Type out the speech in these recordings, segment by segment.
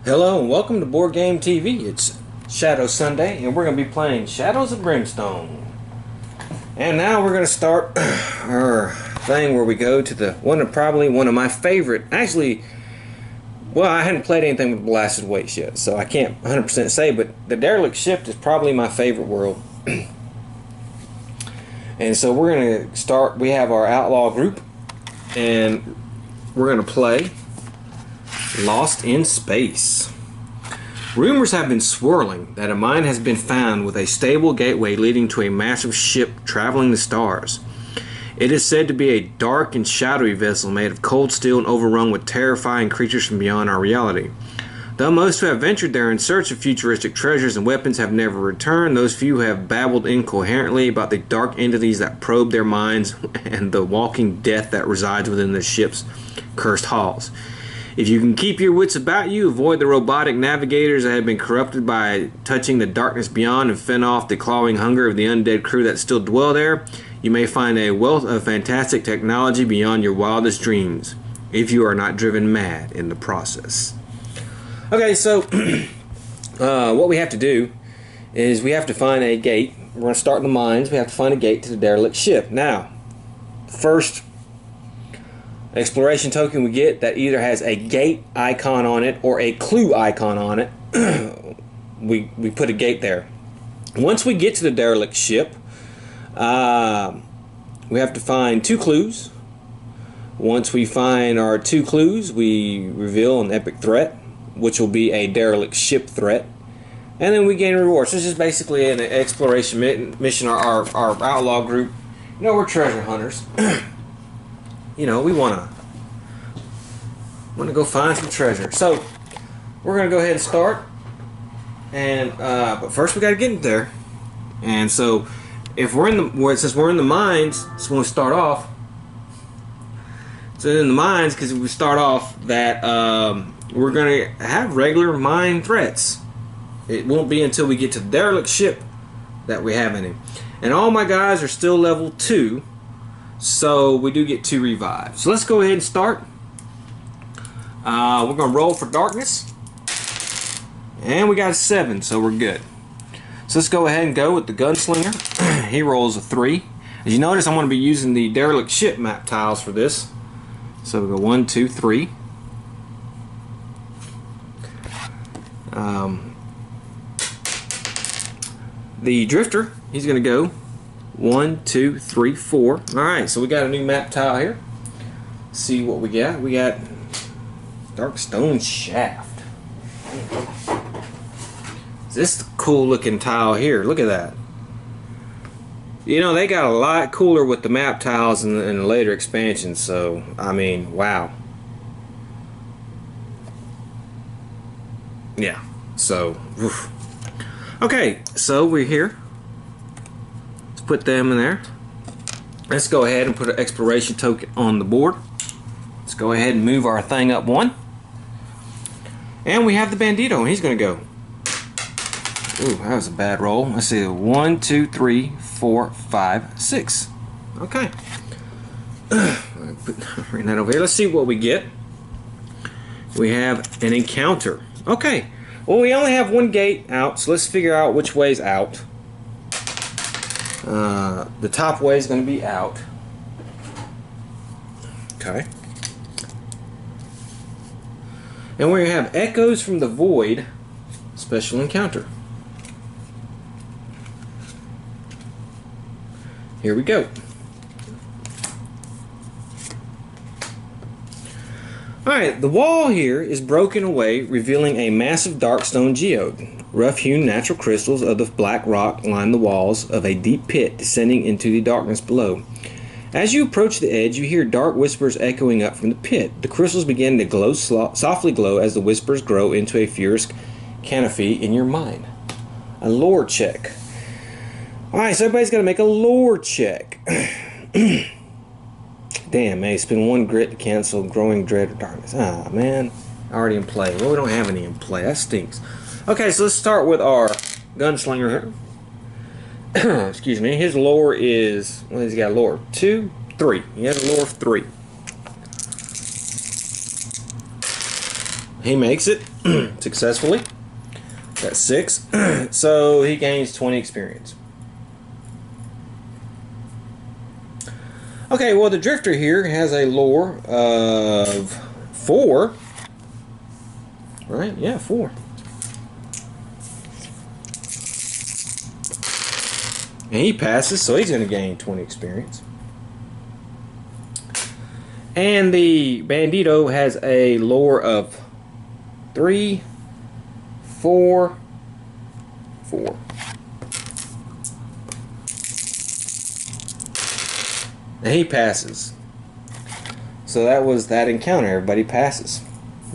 Hello and welcome to Board Game TV. It's Shadow Sunday and we're going to be playing Shadows of Brimstone. And now we're going to start our thing where we go to probably one of my favorite, actually, well, I hadn't played anything with Blasted Weights yet, so I can't 100% say, but the Derelict ship is probably my favorite world. And so we're going to start, we have our outlaw group and we're going to play Lost in Space. Rumors have been swirling that a mine has been found with a stable gateway leading to a massive ship traveling the stars. It is said to be a dark and shadowy vessel made of cold steel and overrun with terrifying creatures from beyond our reality. Though most who have ventured there in search of futuristic treasures and weapons have never returned, those few have babbled incoherently about the dark entities that probe their minds and the walking death that resides within the ship's cursed halls. If you can keep your wits about you, avoid the robotic navigators that have been corrupted by touching the darkness beyond, and fend off the clawing hunger of the undead crew that still dwell there, you may find a wealth of fantastic technology beyond your wildest dreams, if you are not driven mad in the process. Okay, so what we have to do is we have to find a gate. We're going to start in the mines. We have to find a gate to the derelict ship. Now, first exploration token we get that either has a gate icon on it or a clue icon on it, we put a gate there. Once we get to the derelict ship, we have to find 2 clues. Once we find our 2 clues, we reveal an epic threat, which will be a derelict ship threat, and then we gain rewards. So this is basically an exploration mission. Our outlaw group, you know, we're treasure hunters. You know, we want to go find some treasure. So we're going to go ahead and start. And but first we got to get in there. And so if we're in the since we're in the mines, so when we start off. So in the mines, because we start off that we're going to have regular mine threats. It won't be until we get to the derelict ship that we have any. And all my guys are still level 2. So we do get 2 revives. So let's go ahead and start. We're going to roll for darkness. And we got a 7, so we're good. So let's go ahead and go with the gunslinger. He rolls a 3. As you notice, I'm going to be using the derelict ship map tiles for this. So we go 1, 2, 3. The drifter, he's going to go 1, 2, 3, 4. Alright, so we got a new map tile here. Let's see what we got. We got Dark Stone Shaft. This is a cool looking tile here. Look at that. You know, they got a lot cooler with the map tiles in the later expansions, so, I mean, wow. Yeah, so, oof. Okay, so we're here. Put them in there. Let's go ahead and put an exploration token on the board. Let's go ahead and move our thing up 1. And we have the bandito, and he's going to go. Ooh, that was a bad roll. Let's see, 1, 2, 3, 4, 5, 6. Okay. Bring that over here. Let's see what we get. We have an encounter. Okay. Well, we only have 1 gate out, so let's figure out which way's out. The top way is going to be out. Okay. And we have Echoes from the Void special encounter. Here we go. Alright, the wall here is broken away, revealing a massive dark stone geode. Rough-hewn natural crystals of the black rock line the walls of a deep pit descending into the darkness below. As you approach the edge, you hear dark whispers echoing up from the pit. The crystals begin to glow softly glow as the whispers grow into a furious canopy in your mind. A lore check. Alright, so everybody's got to make a lore check. Damn, man, spend 1 grit to cancel growing dread of darkness. Ah, man. Already in play. Well, we don't have any in play. That stinks. Okay, so let's start with our gunslinger here. Excuse me. His lore is... What has he got? Lore 2, 3. He has a lore of 3. He makes it successfully. That's 6. So he gains 20 experience. Okay, well, the Drifter here has a lore of 4. Right? Yeah, 4. And he passes, so he's going to gain 20 experience. And the Bandito has a lore of 3, 4, 4. And he passes. So that was that encounter. Everybody passes.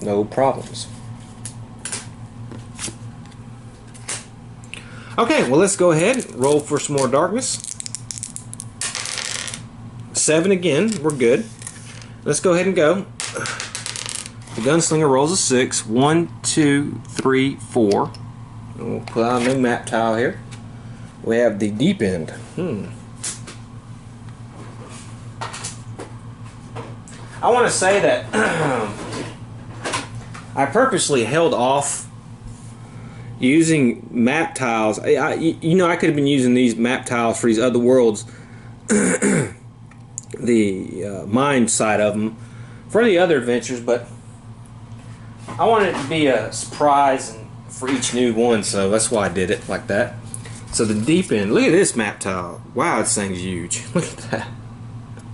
No problems. Okay, well, let's go ahead and roll for some more darkness. 7 again. We're good. Let's go ahead and go. The Gunslinger rolls a 6. 1, 2, 3, 4. And we'll put out a new map tile here. We have the Deep End. I want to say that I purposely held off using map tiles. You know, I could have been using these map tiles for these other worlds, the mine side of them, for the other adventures, but I wanted it to be a surprise for each new one, so that's why I did it like that. So the Deep End, look at this map tile. Wow, this thing's huge. Look at that.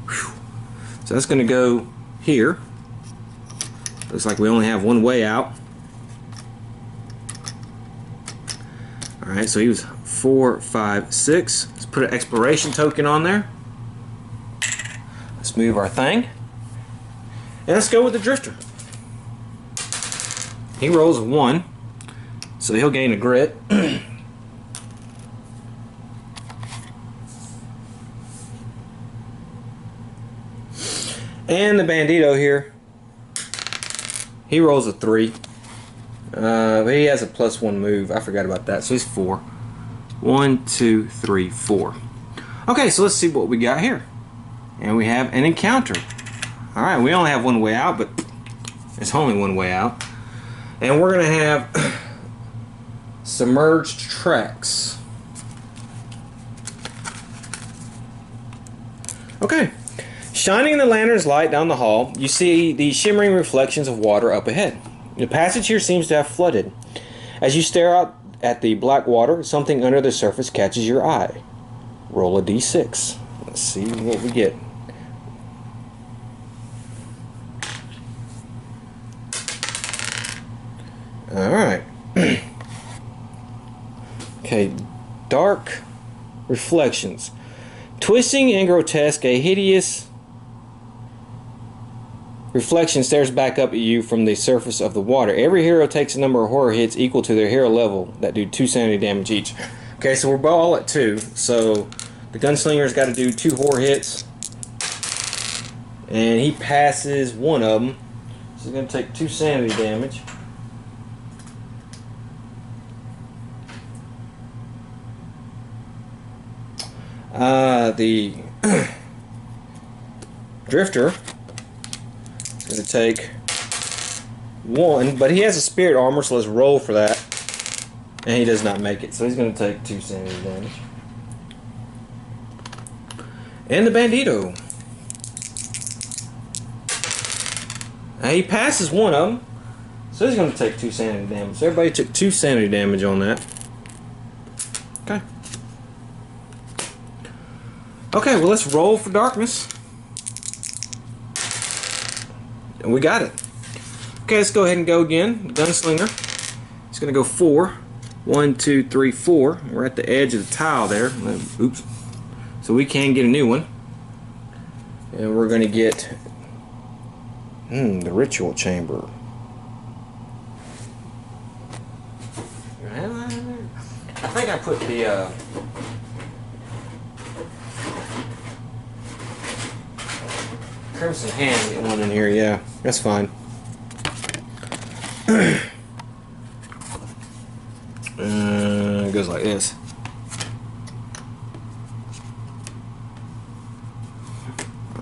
Whew. So that's going to go here. Looks like we only have one way out. Alright, so he was 4, 5, 6. Let's put an exploration token on there. Let's move our thing. And let's go with the Drifter. He rolls a 1, so he'll gain a grit. And the Bandito here, he rolls a 3. But he has a +1 move. I forgot about that. So he's 4. 1, 2, 3, 4. Okay, so let's see what we got here. And we have an encounter. Alright, we only have one way out, but it's only one way out. And we're going to have submerged tracks. Okay. Shining the lantern's light down the hall, you see the shimmering reflections of water up ahead. The passage here seems to have flooded. As you stare out at the black water, something under the surface catches your eye. Roll a d6. Let's see what we get. Alright. Okay, dark reflections. Twisting and grotesque, a hideous reflection stares back up at you from the surface of the water. Every hero takes a number of horror hits equal to their hero level that do 2 sanity damage each. Okay, so we're all at 2. So the Gunslinger's got to do 2 horror hits. And he passes one of them. So he's going to take 2 sanity damage. The Drifter is going to take 1, but he has a spirit armor, so let's roll for that. And he does not make it, so he's going to take 2 sanity damage. And the Bandito. Now he passes one of them, so he's going to take 2 sanity damage. So everybody took 2 sanity damage on that. Okay. Okay, well, let's roll for darkness. And we got it. Okay, let's go ahead and go again. The Gunslinger. It's going to go 4. 1, 2, 3, 4. We're at the edge of the tile there. Oops. So we can get a new one. And we're going to get the Ritual Chamber. I think I put the Crimson Hand one in here, yeah. That's fine. It goes like this.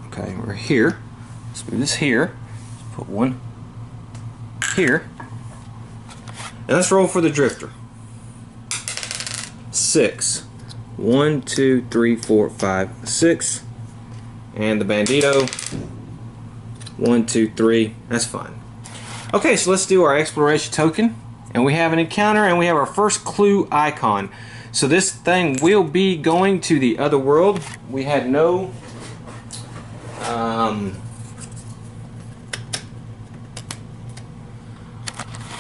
Okay, we're here. Let's move this here. Let's put one here. And let's roll for the drifter. 6. 1, 2, 3, 4, 5, 6. And the bandito. 1, 2, 3. That's fine. Okay, so let's do our exploration token. And we have an encounter, and we have our first clue icon. So this thing will be going to the other world. We had no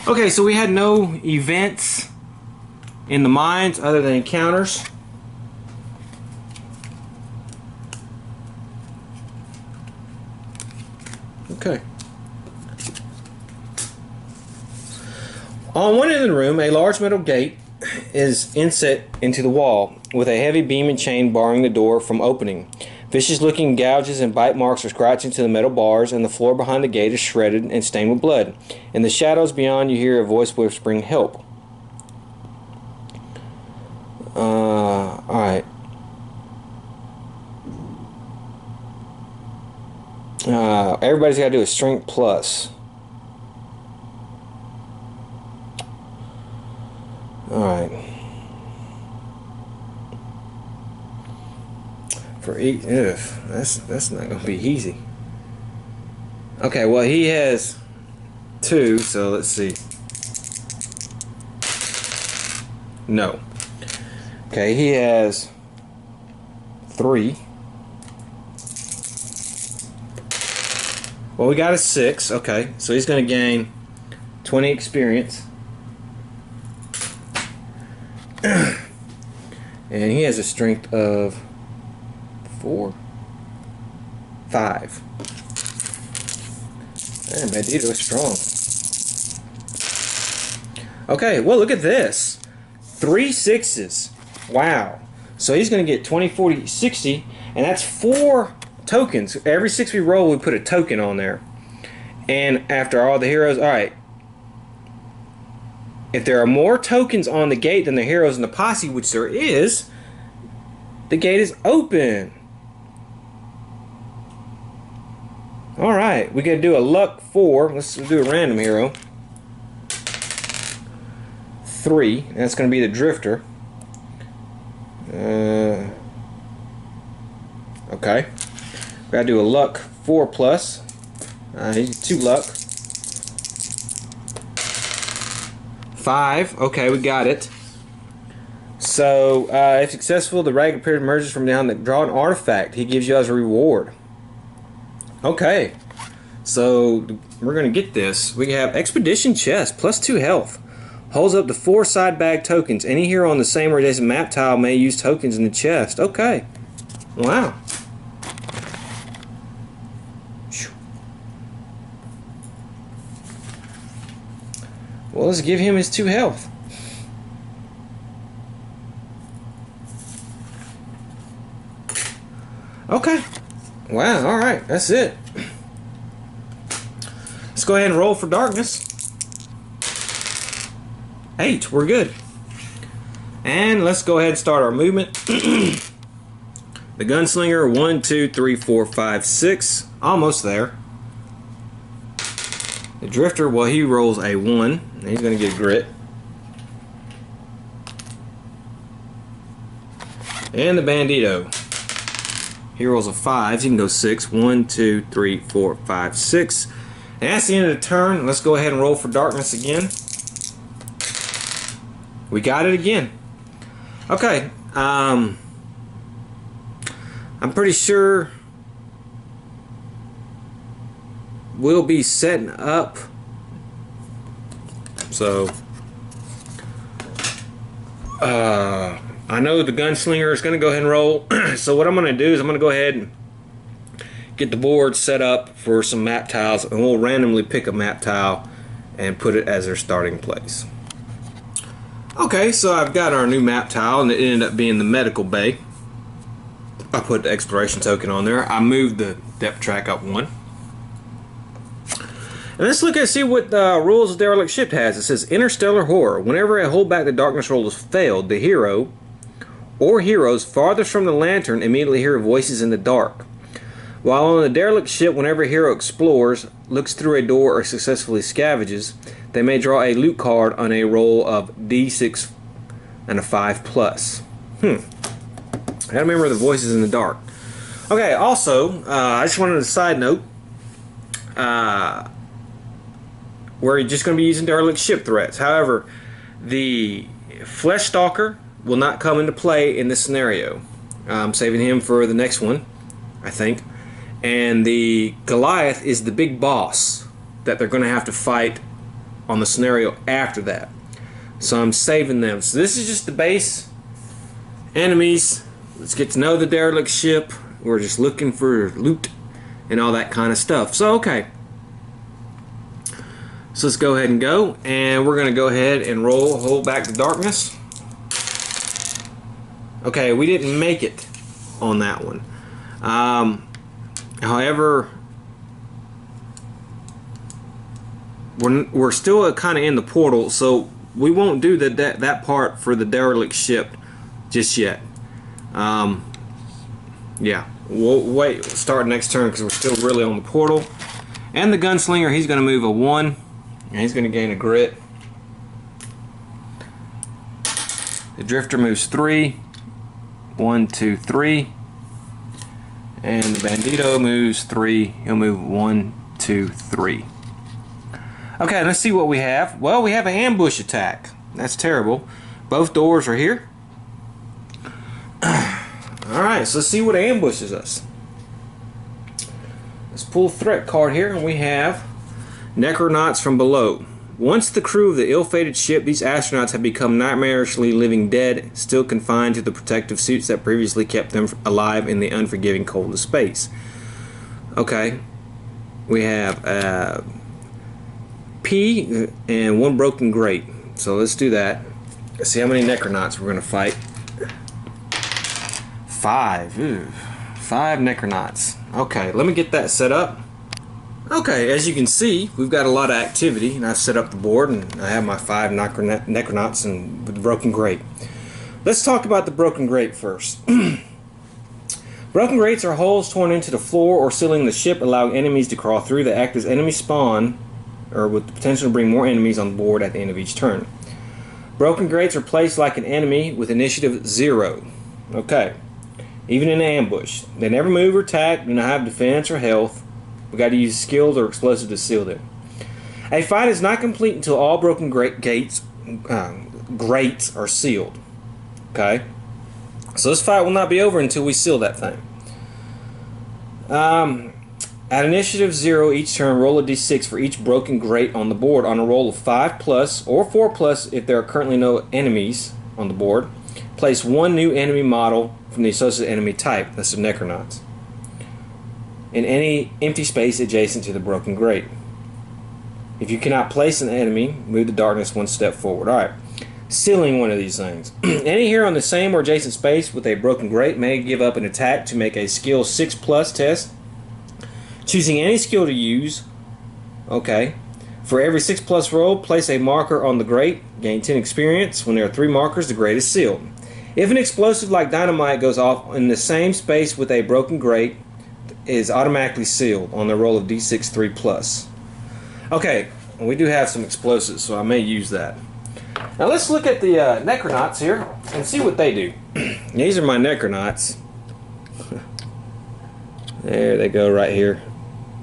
okay, so we had no events in the mines other than encounters. Okay. On one end of the room, a large metal gate is inset into the wall, with a heavy beam and chain barring the door from opening. Vicious-looking gouges and bite marks are scratching to the metal bars, and the floor behind the gate is shredded and stained with blood. In the shadows beyond, you hear a voice whispering, "Help." Alright. Everybody's got to do a strength plus. Alright. For each, that's not gonna be easy. Okay, well he has 2, so let's see. No. Okay, he has 3. Well, we got a 6. Okay, so he's gonna gain 20 experience. And he has a strength of 4, 5. Man, Bandito is strong. Okay, well look at this. 3 6s. Wow. So he's going to get 20, 40, 60, and that's 4 tokens. Every 6 we roll, we put a token on there. And after all the heroes, alright. If there are more tokens on the gate than the heroes in the posse, which there is, the gate is open. Alright, we got to do a luck 4. Let's do a random hero. 3. That's going to be the drifter. Okay. We got to do a luck 4 plus. He's 2 luck. 5. Okay, we got it. So, if successful, the ragged period emerges from down the draw an artifact. He gives you as a reward. Okay. So, we're going to get this. We have Expedition Chest, plus 2 health. Holds up to 4 side bag tokens. Any hero on the same or adjacent map tile may use tokens in the chest. Okay. Wow. Well, let's give him his 2 health. Okay. Wow, alright, that's it. Let's go ahead and roll for darkness. 8, we're good. And let's go ahead and start our movement. The gunslinger, 1, 2, 3, 4, 5, 6. Almost there. The drifter, well, he rolls a 1. And he's going to get a grit. And the bandito. He rolls a 5. He can go 6. 1, 2, 3, 4, 5, 6. And that's the end of the turn. Let's go ahead and roll for darkness again. We got it again. Okay. I'm pretty sure we'll be setting up. So I know the gunslinger is going to go ahead and roll. So what I'm going to do is I'm going to go ahead and get the board set up for some map tiles, and we'll randomly pick a map tile and put it as their starting place. Okay, so I've got our new map tile, and it ended up being the medical bay. I put the exploration token on there. I moved the depth track up 1. And let's look and see what the rules of Derelict Ship has. It says Interstellar Horror. Whenever a hold back the darkness roll has failed, the hero or heroes farthest from the lantern immediately hear voices in the dark. While on a derelict ship, whenever a hero explores, looks through a door, or successfully scavenges, they may draw a loot card on a roll of D6 and a 5+. I gotta remember the voices in the dark. Okay, also, I just wanted a side note. We're just going to be using derelict ship threats. However, the Flesh Stalker will not come into play in this scenario. I'm saving him for the next one, I think. And the Goliath is the big boss that they're going to have to fight on the scenario after that. So I'm saving them. So this is just the base enemies. Let's get to know the derelict ship. We're just looking for loot and all that kind of stuff. So, okay. So let's go ahead and go. And we're going to go ahead and hold back the darkness. Okay, we didn't make it on that one. However, we're still kind of in the portal, so we won't do that part for the derelict ship just yet. Yeah, we'll start next turn because we're still really on the portal. And the gunslinger, he's going to move a 1, and he's going to gain a grit. The drifter moves 3. 1, 2, 3. And the bandito moves 3. He'll move 1, 2, 3. Okay, let's see what we have. Well, we have an ambush attack. That's terrible. Both doors are here. Alright, so let's see what ambushes us. Let's pull a threat card here, and we have Necronauts from below. Once the crew of the ill-fated ship, these astronauts have become nightmarishly living dead, still confined to the protective suits that previously kept them alive in the unforgiving cold of space. Okay, we have P and 1 broken grate. So let's do that. Let's see how many Necronauts we're going to fight. 5. Ooh, 5 Necronauts. Okay, let me get that set up. Okay, as you can see, we've got a lot of activity, and I've set up the board, and I have my 5 Necronauts and with the broken grate. Let's talk about the broken grate first. Broken grates are holes torn into the floor or ceiling of the ship, allowing enemies to crawl through. They act as enemy spawn, or with the potential to bring more enemies on board at the end of each turn. Broken grates are placed like an enemy with initiative 0. Okay. Even in an ambush. They never move or attack, do not have defense or health. We got to use skills or explosive to seal them. A fight is not complete until all broken grates are sealed. Okay? So this fight will not be over until we seal that thing. At initiative 0 each turn, roll a d6 for each broken grate on the board. On a roll of 5+ or 4+ if there are currently no enemies on the board, place 1 new enemy model from the associated enemy type, that's the Necronauts, in any empty space adjacent to the broken grate. If you cannot place an enemy, move the darkness 1 step forward. Alright, sealing one of these things. Any hero in the same or adjacent space with a broken grate may give up an attack to make a skill 6+ test. Choosing any skill to use. Okay. For every 6+ roll, place a marker on the grate. Gain 10 experience. When there are 3 markers, the grate is sealed. If an explosive like dynamite goes off in the same space with a broken grate, it is automatically sealed on the roll of d6 3+. Okay, we do have some explosives, so I may use that. Now let's look at the Necronauts here and see what they do. These are my Necronauts. There they go right here.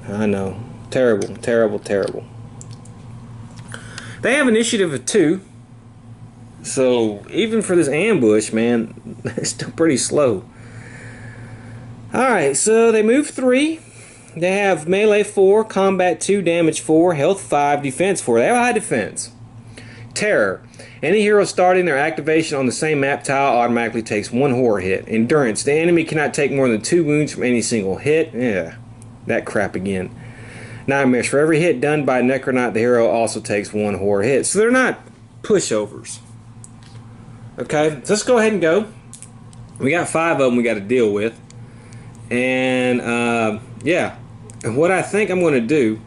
I know. Terrible, terrible, terrible. They have initiative of 2. So even for this ambush, man, they're still pretty slow. Alright, so they move 3. They have melee 4, combat 2, damage 4, health 5, defense 4. They have high defense. Terror. Any hero starting their activation on the same map tile automatically takes 1 horror hit. Endurance. The enemy cannot take more than 2 wounds from any single hit. Yeah, that crap again. Nightmares. For every hit done by Necronaut, the hero also takes 1 horror hit. So they're not pushovers. Okay, so let's go ahead and go. We got 5 of them we got to deal with. And, yeah. What I think I'm going to do,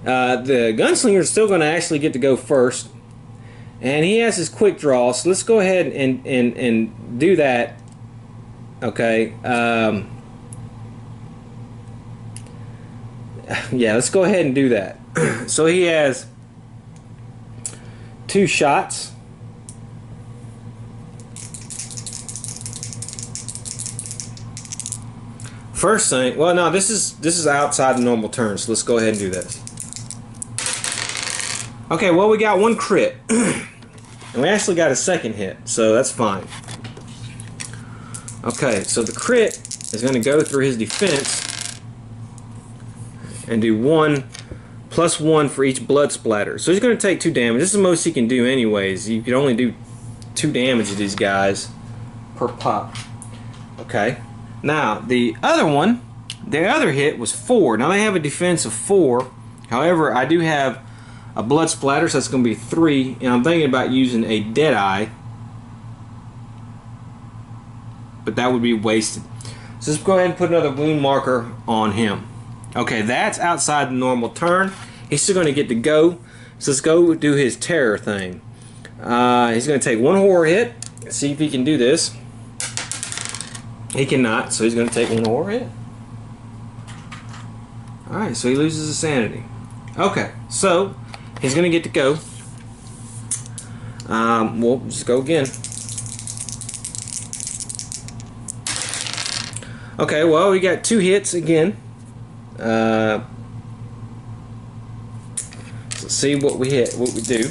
the gunslinger is still going to actually get to go first. And he has his quick draw, so let's go ahead and do that. Okay. Yeah, let's go ahead and do that. So he has 2 shots. First thing, well, no, this is outside the normal turn, so let's go ahead and do this. Okay, well, we got 1 crit, and we actually got a 2nd hit, so that's fine. Okay, so the crit is going to go through his defense and do 1 plus 1 for each blood splatter. So he's going to take 2 damage. This is the most he can do anyways. You can only do 2 damage to these guys per pop. Okay. Now, the other hit was 4. Now they have a defense of 4. However, I do have a blood splatter, so that's going to be 3. And I'm thinking about using a Deadeye, but that would be wasted. So let's go ahead and put another wound marker on him. Okay, that's outside the normal turn. He's still going to get to go. So let's go do his terror thing. He's going to take 1 horror hit. Let's see if he can do this. He cannot, so he's going to take 1 horror hit. Alright, so he loses his sanity. Okay, so he's going to get to go. We'll just go again. Okay, well, we got 2 hits again. Let's see what we do.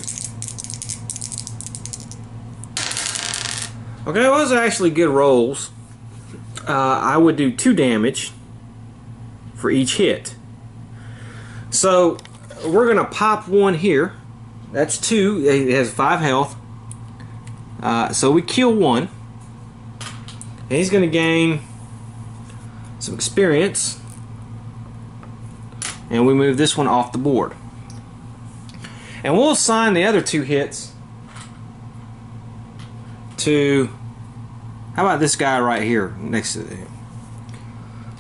Okay, those are actually good rolls. I would do 2 damage for each hit. So we're gonna pop 1 here. That's 2. It has 5 health. So we kill 1, and he's gonna gain some experience, and we move this one off the board. And we'll assign the other 2 hits to, how about this guy right here next to him?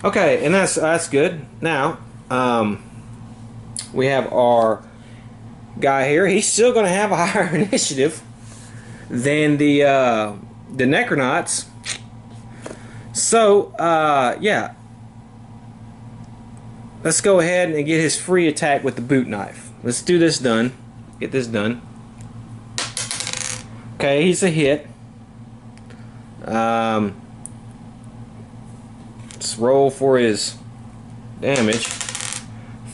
Okay, and that's good. Now we have our guy here. He's still going to have a higher initiative than the Necronauts. So yeah, let's go ahead and get his free attack with the boot knife. Let's do this done. Get this done. Okay, he's a hit. Let's roll for his damage.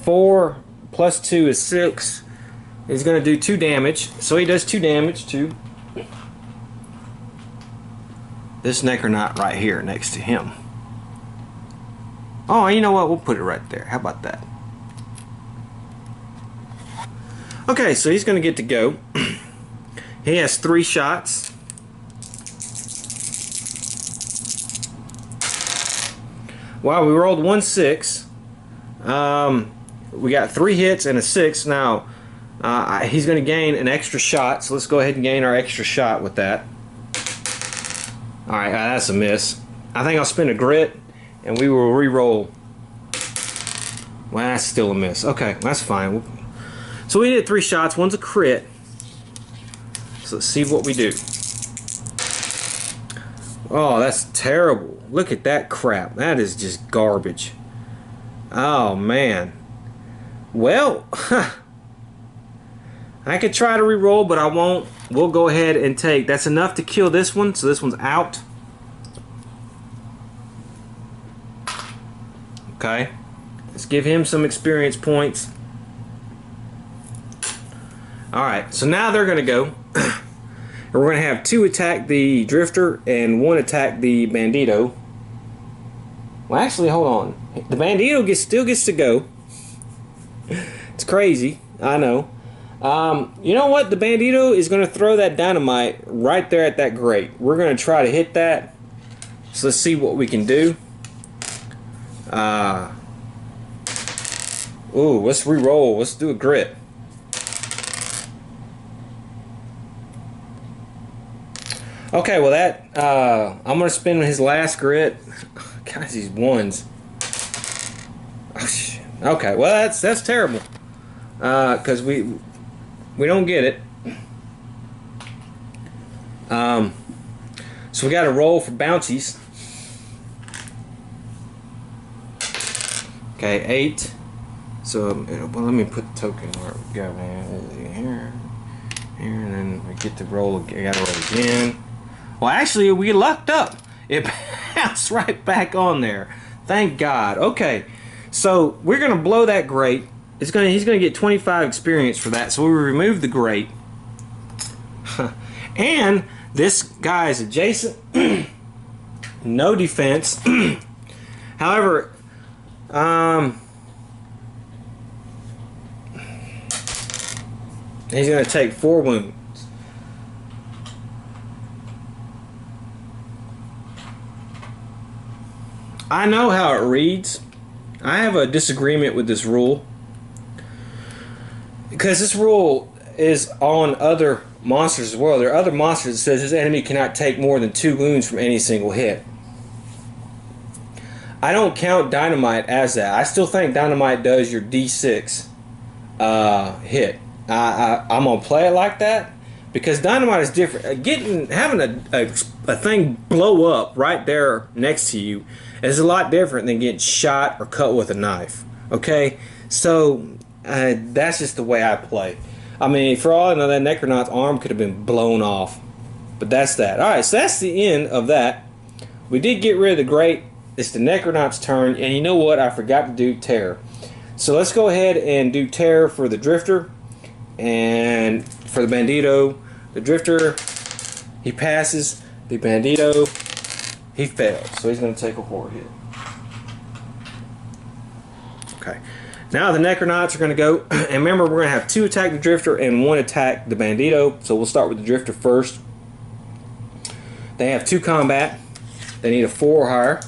4 plus 2 is 6. He's going to do 2 damage. So he does 2 damage to this Necronaut right here next to him. Oh, you know what? We'll put it right there. How about that? Okay, so he's going to get to go. He has 3 shots. Wow, we rolled 1 6. We got 3 hits and a 6. Now, he's going to gain an extra shot, so let's go ahead and gain our extra shot with that. Alright, that's a miss. I think I'll spend a grit, and we will re-roll. Well, that's still a miss. Okay, that's fine. So we did 3 shots. 1's a crit. So let's see what we do. Oh, that's terrible. Look at that crap. That is just garbage. Oh, man. Well, I could try to re-roll, but I won't. We'll go ahead and take. That's enough to kill this one, so this one's out. Okay. Let's give him some experience points. Alright, so now they're going to go. And we're going to have 2 attack the Drifter and 1 attack the Bandito. Well, actually, hold on. The Bandito still gets to go. It's crazy. I know. You know what? The Bandito is going to throw that dynamite right there at that grate. We're going to try to hit that. So let's see what we can do. Ooh, let's re-roll. Let's do a grit. Okay, well that I'm gonna spend his last grit. Guys, these 1s. Oh, shit. Okay, well that's terrible. Because we don't get it. So we got to roll for bouncies. Okay, 8, So, well, let me put the token where we go, man. Here, and then we get to roll. I gotta roll again. Well, actually, we lucked up. It bounced right back on there. Thank God. Okay, so we're gonna blow that grate. He's gonna get 25 experience for that. So we remove the grate, and this guy is adjacent. No defense. However, he's going to take 4 wounds. I know how it reads. I have a disagreement with this rule, because this rule is on other monsters as well. There are other monsters that says this enemy cannot take more than 2 wounds from any single hit. I don't count dynamite as that. I still think dynamite does your D6 hit. I'm gonna play it like that because dynamite is different. Having a thing blow up right there next to you is a lot different than getting shot or cut with a knife. Okay, so that's just the way I play. I mean, for all I know, that Necronaut's arm could have been blown off, but that's that. All right, so that's the end of that. We did get rid of the grate. It's the Necronaut's turn, and you know what? I forgot to do Terror. So let's go ahead and do Terror for the Drifter. And for the Bandito, the Drifter, he passes. The Bandito, he fails. So he's going to take a horror hit. Okay. Now the Necronauts are going to go. And remember, we're going to have 2 attack the Drifter and 1 attack the Bandito. So we'll start with the Drifter first. They have 2 combat. They need a 4 or higher.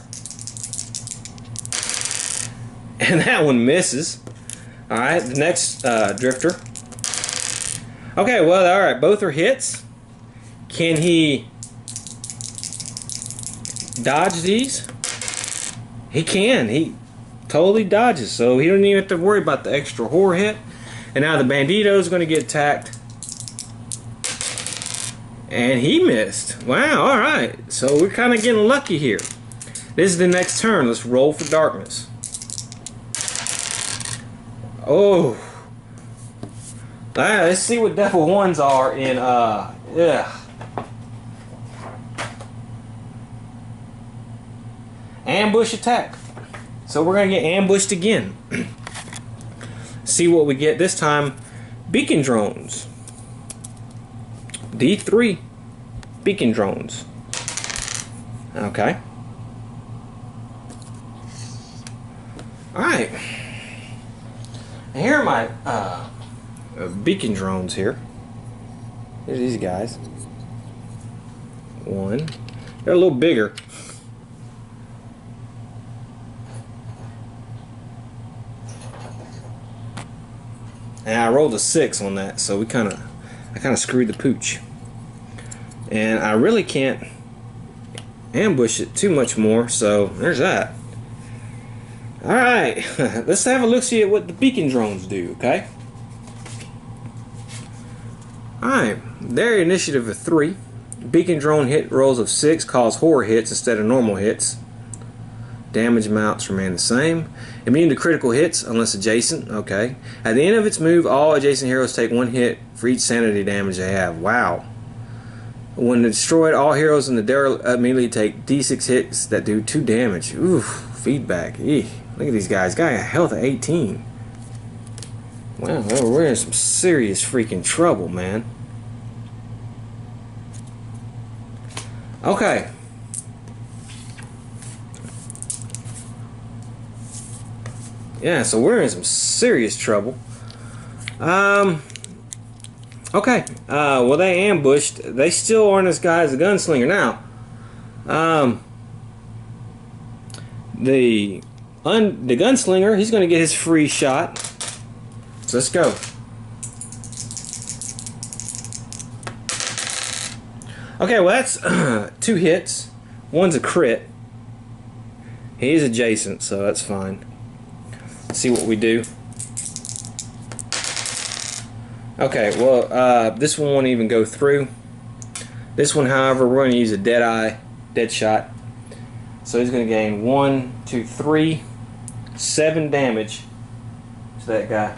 And that one misses. Alright, the next Drifter. Okay, well, alright, both are hits. Can he dodge these? He can. He totally dodges, so he don't even have to worry about the extra horror hit. And now the Bandito is going to get attacked. And he missed. Wow, alright. So we're kind of getting lucky here. This is the next turn. Let's roll for darkness. Oh. Alright, let's see what Devil 1s are in, ambush attack. So we're going to get ambushed again. See what we get this time. Beacon drones. D3. Beacon drones. Okay. Alright. Here are my beacon drones here. Here's these guys. 1. They're a little bigger. And I rolled a 6 on that, so I kind of screwed the pooch. And I really can't ambush it too much more, so there's that. Alright, let's have a look-see at what the beacon drones do, okay? Alright, their initiative of 3. Beacon drone hit rolls of 6 cause horror hits instead of normal hits. Damage amounts remain the same. Immune to critical hits unless adjacent, okay. At the end of its move, all adjacent heroes take 1 hit for each sanity damage they have. Wow. When destroyed, all heroes in the Derelict immediately take D6 hits that do 2 damage. Oof, feedback. Eek. Look at these guys. Got a health of 18. Wow, we're in some serious freaking trouble, man. Okay. Yeah, so we're in some serious trouble. Okay. Well, they ambushed. They still aren't as guy as a gunslinger now. The gunslinger, he's going to get his free shot. So let's go. Okay, well that's 2 hits. 1's a crit. He's adjacent, so that's fine. Let's see what we do. Okay, well this one won't even go through. This one, however, we're going to use a dead shot. So he's going to gain 1, 2, 3, 7 damage. to that guy.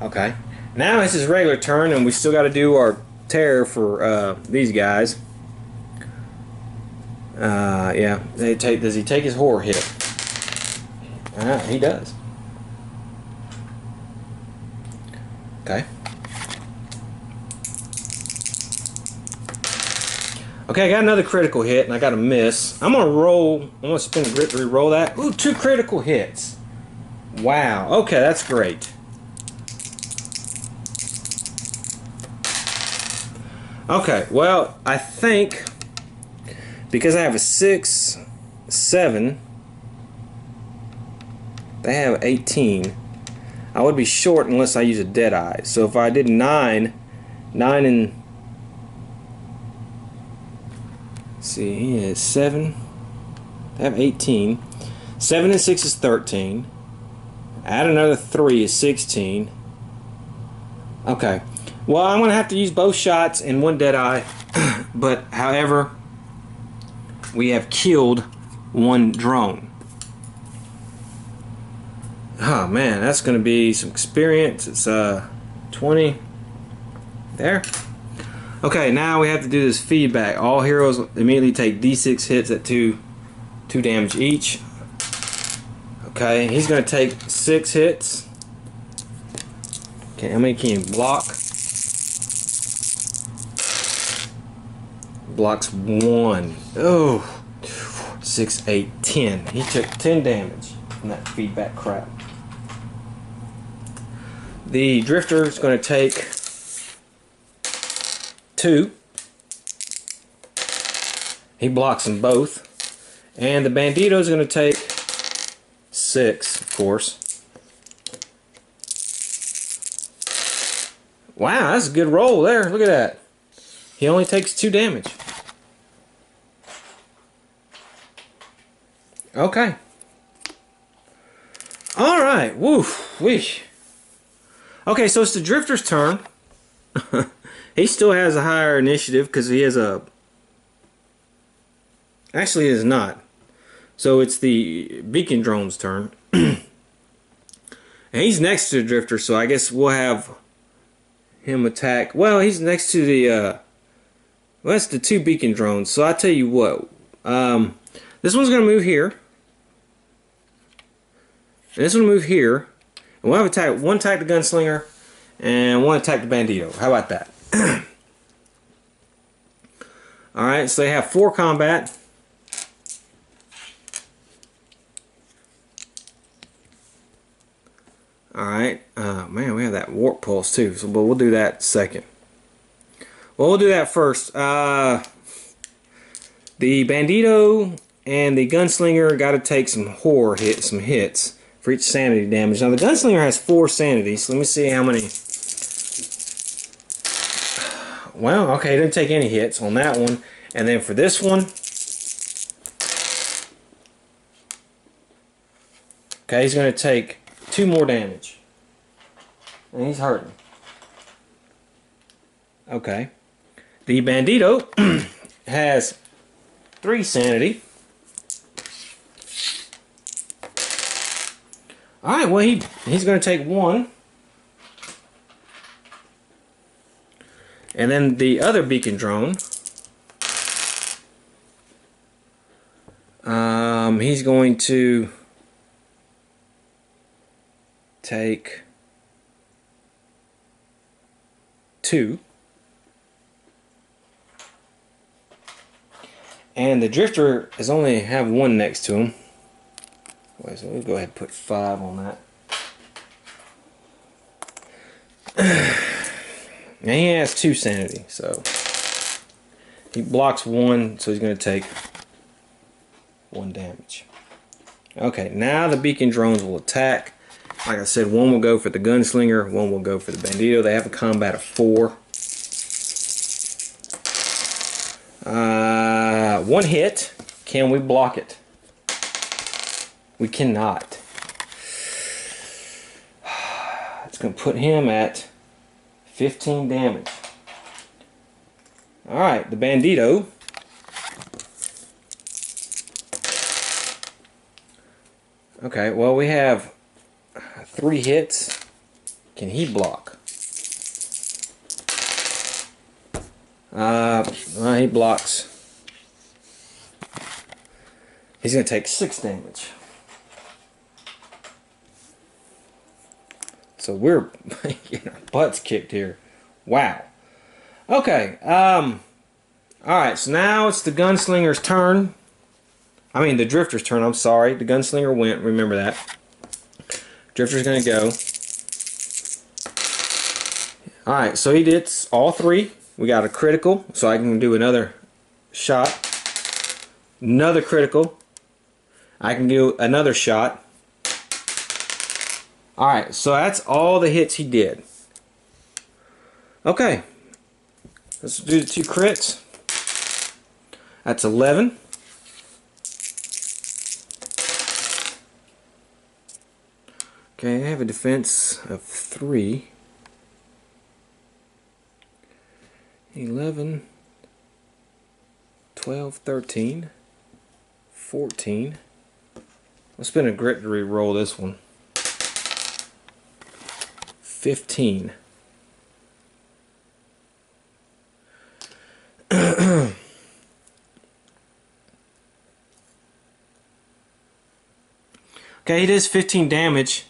Okay, now it's his regular turn, and we still got to do our terror for these guys. Yeah, does he take his horror hit? He does. Okay. Okay, I got another critical hit, and I got a miss. I'm gonna roll. I'm gonna spin a grit to re-roll that. Ooh, 2 critical hits. Wow. Okay, that's great. Okay, well, I think because I have a 6, 7, they have 18. I would be short unless I use a dead eye. So if I did 9 and let's see, he is 7. They have 18. 7 and 6 is 13. Add another 3 is 16. Okay. Well, I'm going to have to use both shots and 1 dead eye. But, however, we have killed 1 drone. Oh, man, that's going to be some experience. It's 20. There. Okay, now we have to do this feedback. All heroes immediately take D6 hits at 2 damage each. Okay, he's going to take 6 hits. Okay, how many can you block? Blocks 1. Oh, 6, 8, 10. He took 10 damage from that feedback crap. The drifter is going to take 2. He blocks them both. And the bandito is going to take 6, of course. Wow, that's a good roll there. Look at that. He only takes 2 damage. Okay. Alright. Woo. Weesh. Okay, so it's the drifter's turn. He still has a higher initiative because he has a... Actually, it is not. So it's the beacon drone's turn. And he's next to the drifter, so I guess we'll have him attack. Well, he's next to the... well, that's the 2 beacon drones. So I tell you what. This one's going to move here. And this one will move here. And we'll have one attack the gunslinger and 1 attack the bandito. How about that? Alright, so they have 4 combat. Alright, man, we have that warp pulse too, so but we'll do that second. Well, we'll do that first. The bandito and the gunslinger got to take some horror hits, some hits for each sanity damage. Now the gunslinger has 4 sanity, so let me see how many. Well, okay, he didn't take any hits on that one. And then for this one, okay, he's going to take 2 more damage. And he's hurting. Okay. The bandito has 3 sanity. Alright, well, he's going to take 1. And then the other beacon drone, he's going to take 2. And the drifter is only have 1 next to him. Wait, so we'll go ahead and put 5 on that. And he has 2 sanity, so he blocks 1, so he's going to take 1 damage. Okay, now the beacon drones will attack. Like I said, 1 will go for the gunslinger, 1 will go for the bandito. They have a combat of 4. 1 hit. Can we block it? We cannot. It's going to put him at 15 damage. Alright, the Bandito. Okay, well, we have 3 hits. Can he block? Well, he blocks. He's going to take 6 damage. So we're getting our butts kicked here. Wow. Okay. Alright, so now it's the Gunslinger's turn. I mean, the Drifter's turn, I'm sorry. The Gunslinger went, remember that. Drifter's going to go. Alright, so he did all 3. We got a critical, so I can do another shot. Another critical. I can do another shot. Alright, so that's all the hits he did. Okay. Let's do the 2 crits. That's 11. Okay, I have a defense of 3. 11, 12, 13, 14. Let's spend a grit to re-roll this one. 15. Okay, it is 15 damage.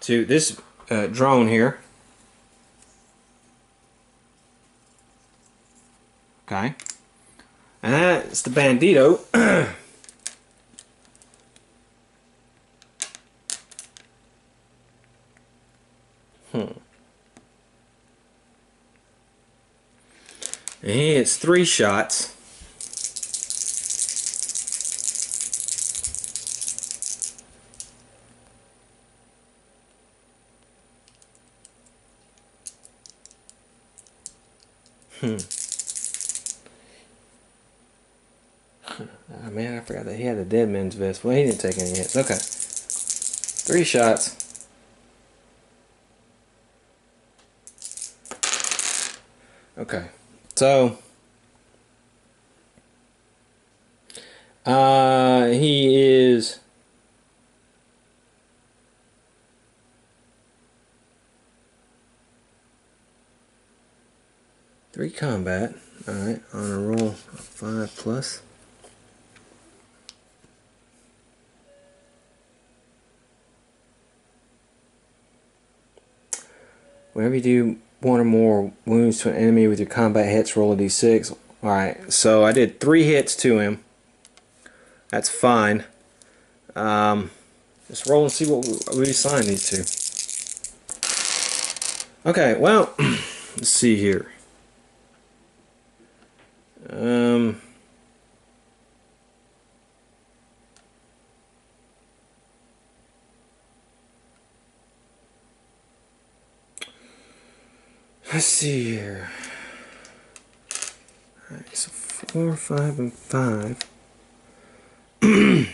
To this drone here. Okay. And that's the Bandito. And he hits 3 shots. Oh man, I forgot that he had the dead man's vest. Well, he didn't take any hits. Okay. 3 shots. Okay. So he is three combat. Alright, on a roll of 5 plus. Whenever you do 1 or more wounds to an enemy with your combat hits, roll a d6. Alright, so I did 3 hits to him. That's fine. Let's roll and see what we assign these to. Okay, well, let's see here. Let's see here. Alright, so 4, 5, and 5. Okay,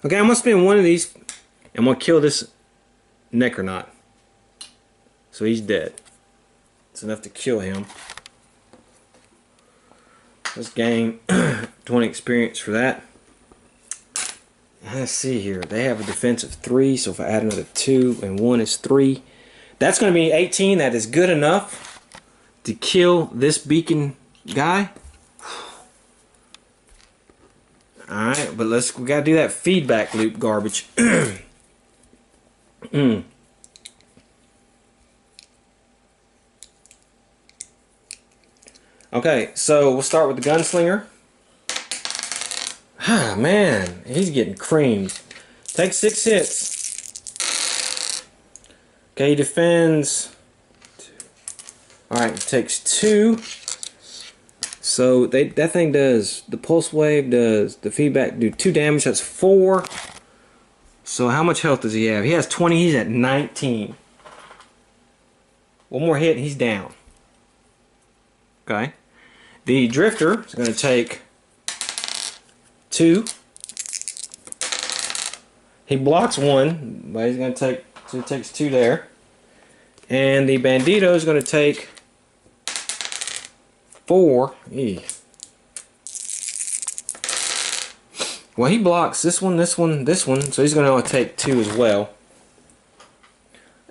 I'm gonna spend one of these and I'm gonna kill this Necronaut. So he's dead. It's enough to kill him. Let's gain 20 experience for that. Let's see here. They have a defense of 3, so if I add another 2 and 1 is 3. That's going to be 18. That is good enough to kill this beacon guy. Alright, but we got to do that feedback loop garbage. Okay, so we'll start with the Gunslinger. Ah, man, he's getting creamed. Takes 6 hits. Okay, he defends. Alright, takes 2. So that thing does, the pulse wave does, the feedback do 2 damage, that's 4. So how much health does he have? He has 20, he's at 19. One more hit and he's down. Okay. The Drifter is going to take 2. He blocks one, but he's going to take, so he takes 2 there. And the Bandito is going to take 4. Well, he blocks this one, this one, this one, so he's going to only take 2 as well.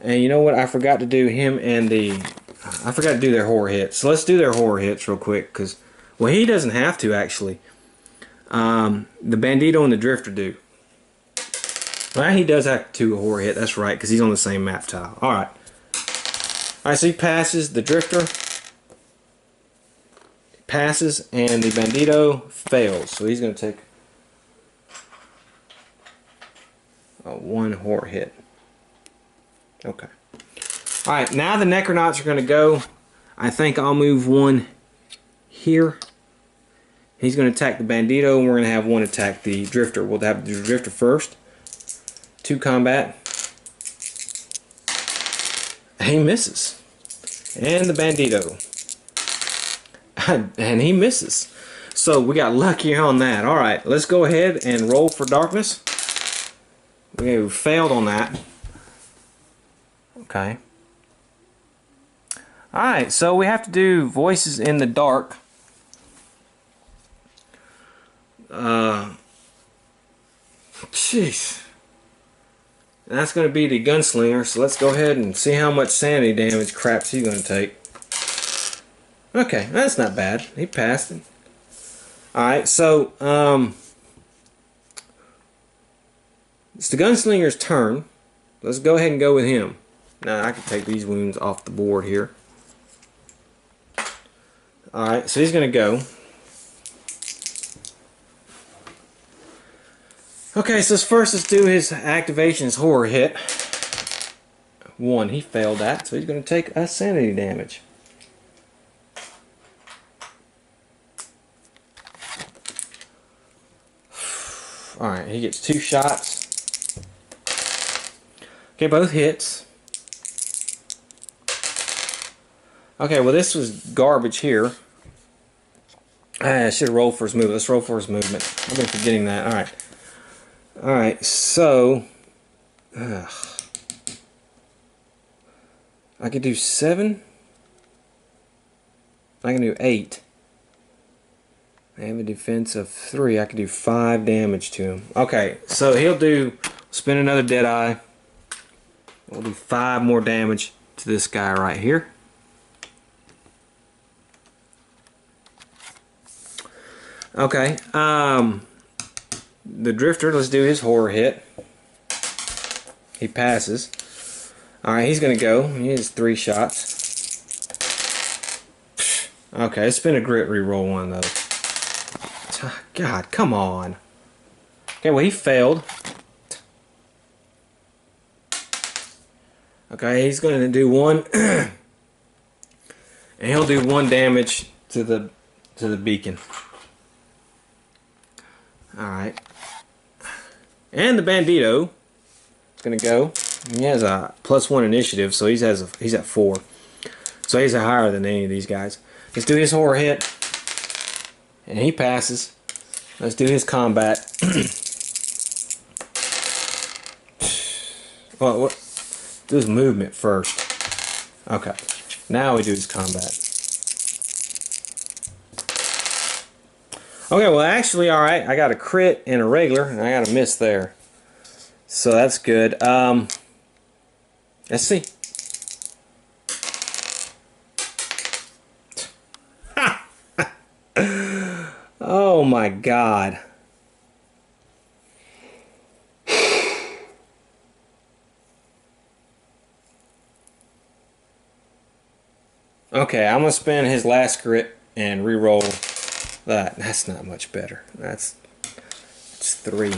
And you know what? I forgot to do him and I forgot to do their horror hits. So let's do their horror hits real quick, because, well, he doesn't have to actually. The Bandito and the Drifter do. Well, he does have to horror hit. That's right, because he's on the same map tile. All right. All right, so he passes the Drifter. Passes, and the Bandito fails. So he's going to take 1 horror hit. Okay. Alright, now the Necronauts are going to go. I think I'll move 1 here. He's going to attack the Bandito, and we're going to have 1 attack the Drifter. We'll have the Drifter first. 2 combat. He misses. And the Bandito. And he misses. So we got lucky on that. Alright, let's go ahead and roll for darkness. We failed on that. Okay. Alright, so we have to do voices in the dark. Jeez. That's going to be the Gunslinger, so let's go ahead and see how much sanity damage craps he's going to take. Okay, that's not bad. He passed it. Alright, so, it's the Gunslinger's turn. Let's go ahead and go with him. Now I can take these wounds off the board here. Alright, so he's going to go. Okay, so first let's do his activation's horror hit. 1, he failed that, so he's going to take a sanity damage. Alright, he gets 2 shots. Okay, both hits. Okay, well this was garbage here. I should roll for his movement. Let's roll for his movement. I've been forgetting that. Alright. Alright, so... I could do 7. I can do 8. I have a defense of 3. I could do 5 damage to him. Okay, so he'll do... Spin another Deadeye. We'll do 5 more damage to this guy right here. Okay, the Drifter, let's do his horror hit. He passes. Alright, he's going to go. He has 3 shots. Okay, it's been a grit reroll one though. God, come on. Okay, well he failed. Okay, he's going to do 1, and he'll do 1 damage to the beacon. All right, and the Bandito is going to go. He has a +1 initiative, so he's at 4. So he's higher than any of these guys. Let's do his horror hit, and he passes. Let's do his combat. Well, what? Do his movement first. Okay. Now we do his combat. Okay, well actually, alright, I got a crit and a regular, and I got a miss there. So that's good. Let's see. Oh my God. Okay, I'm going to spend his last crit and re-roll that. That's not much better. That's 3.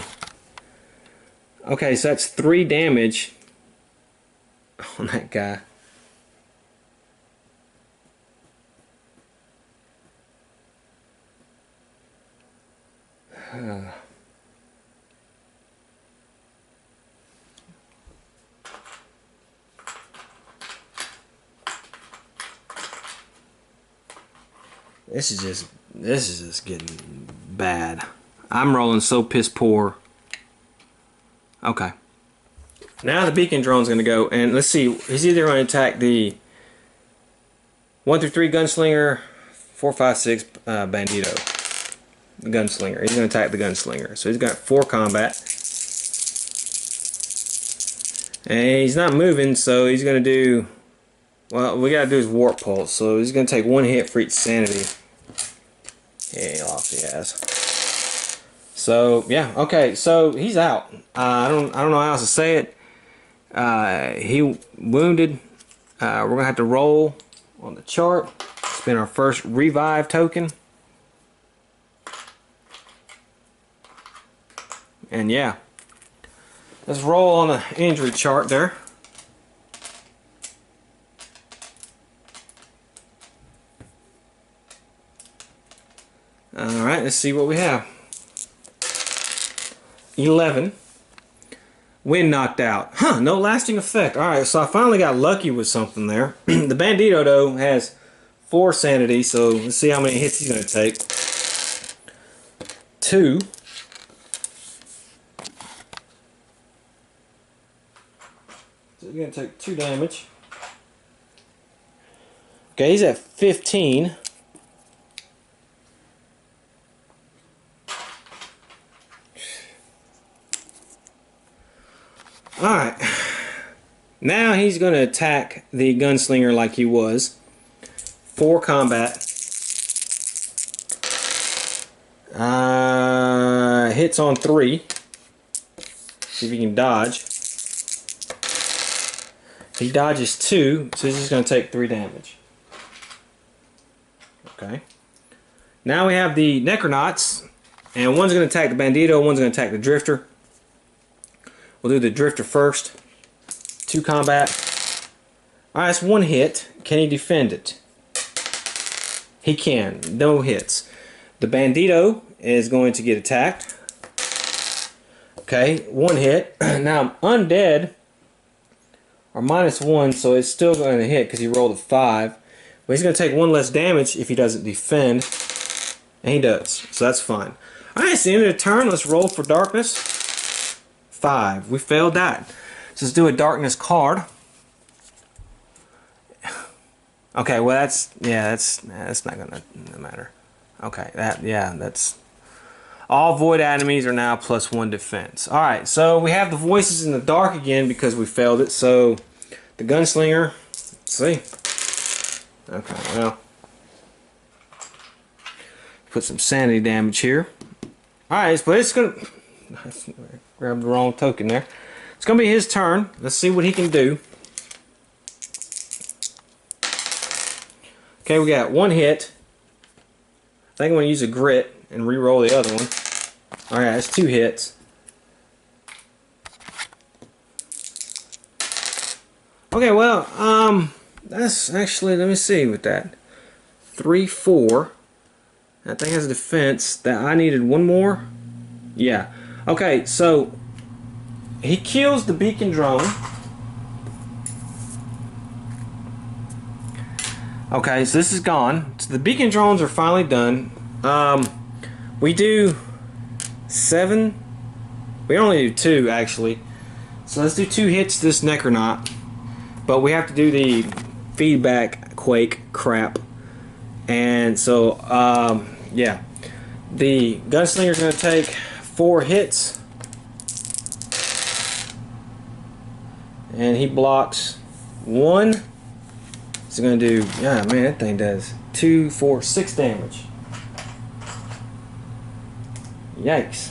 Okay, so that's 3 damage on that guy. This is just getting bad. I'm rolling so piss poor. Okay. Now the beacon drone's going to go, and let's see. He's either going to attack the 1 through 3 gunslinger, 4, 5, 6 bandito. The gunslinger. He's going to attack the gunslinger. So he's got 4 combat. And he's not moving, so he's going to do... Well, we got to do his warp pulse. So he's going to take 1 hit for each sanity. Yeah, he lost. He has. So yeah, okay. So he's out. I don't know how else to say it. He wounded. We're gonna have to roll on the chart. It's been our first revive token. And yeah, let's roll on the injury chart there. Alright, let's see what we have. 11. Wind knocked out. Huh, no lasting effect. Alright, so I finally got lucky with something there. The bandito, though, has 4 sanity, so let's see how many hits he's going to take. 2. So he's going to take 2 damage. Okay, he's at 15. Alright, now he's going to attack the gunslinger like he was. 4 combat. Hits on 3. See if he can dodge. He dodges 2, so he's just going to take 3 damage. Okay. Now we have the Necronauts, and one's going to attack the bandito, one's going to attack the drifter. We'll do the drifter first. 2 combat. Alright, that's 1 hit. Can he defend it? He can. No hits. The bandito is going to get attacked. Okay, 1 hit. Now, undead are -1, so it's still going to hit because he rolled a 5. But he's going to take 1 less damage if he doesn't defend. And he does. So that's fine. Alright, it's the end of the turn. Let's roll for darkness. 5. We failed that. So let's do a darkness card. Okay, well that's not gonna matter. Okay, that's all void enemies are now +1 defense. Alright, so we have the voices in the dark again because we failed it. So the gunslinger, let's see. Okay, well, put some sanity damage here. Alright, but it's gonna grab the wrong token there. It's going to be his turn. Let's see what he can do. Okay, we got 1 hit. I think I'm going to use a grit and re-roll the other one. Alright, that's 2 hits. Okay, well, that's actually, let me see with that. 3, 4. That thing has a defense. That I needed 1 more. Yeah. Okay, so he kills the beacon drone. Okay, so this is gone. So the beacon drones are finally done. We do 7. We only do 2 actually. So let's do 2 hits to this Necronaut. But we have to do the feedback quake crap. And so, yeah. The gunslinger's going to take 4 hits. And he blocks 1. He's going to do, yeah, man, that thing does 2, 4, 6 damage. Yikes.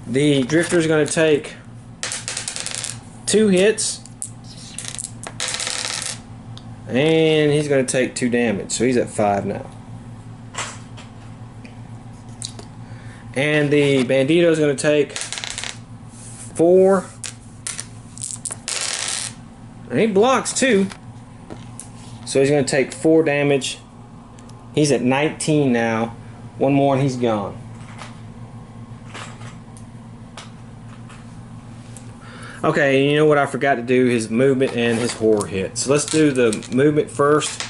The drifter's going to take 2 hits. And he's going to take 2 damage. So he's at 5 now. And the bandito is going to take 4. And he blocks 2. So he's going to take 4 damage. He's at 19 now. 1 more and he's gone. Okay, you know what I forgot to do? His movement and his horror hit. So let's do the movement first.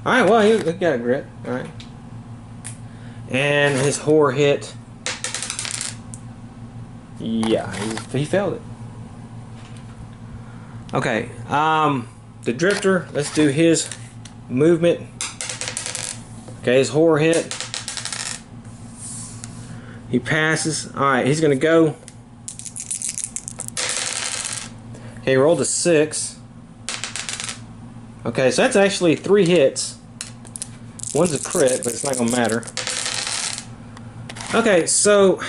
Alright, well, he got a grit. Alright. And his horror hit. Yeah, he failed it. Okay, the drifter, let's do his movement. Okay, his horror hit. He passes. Alright, he's going to go. Okay, he rolled a 6. Okay, so that's actually 3 hits. One's a crit, but it's not going to matter. Okay, so,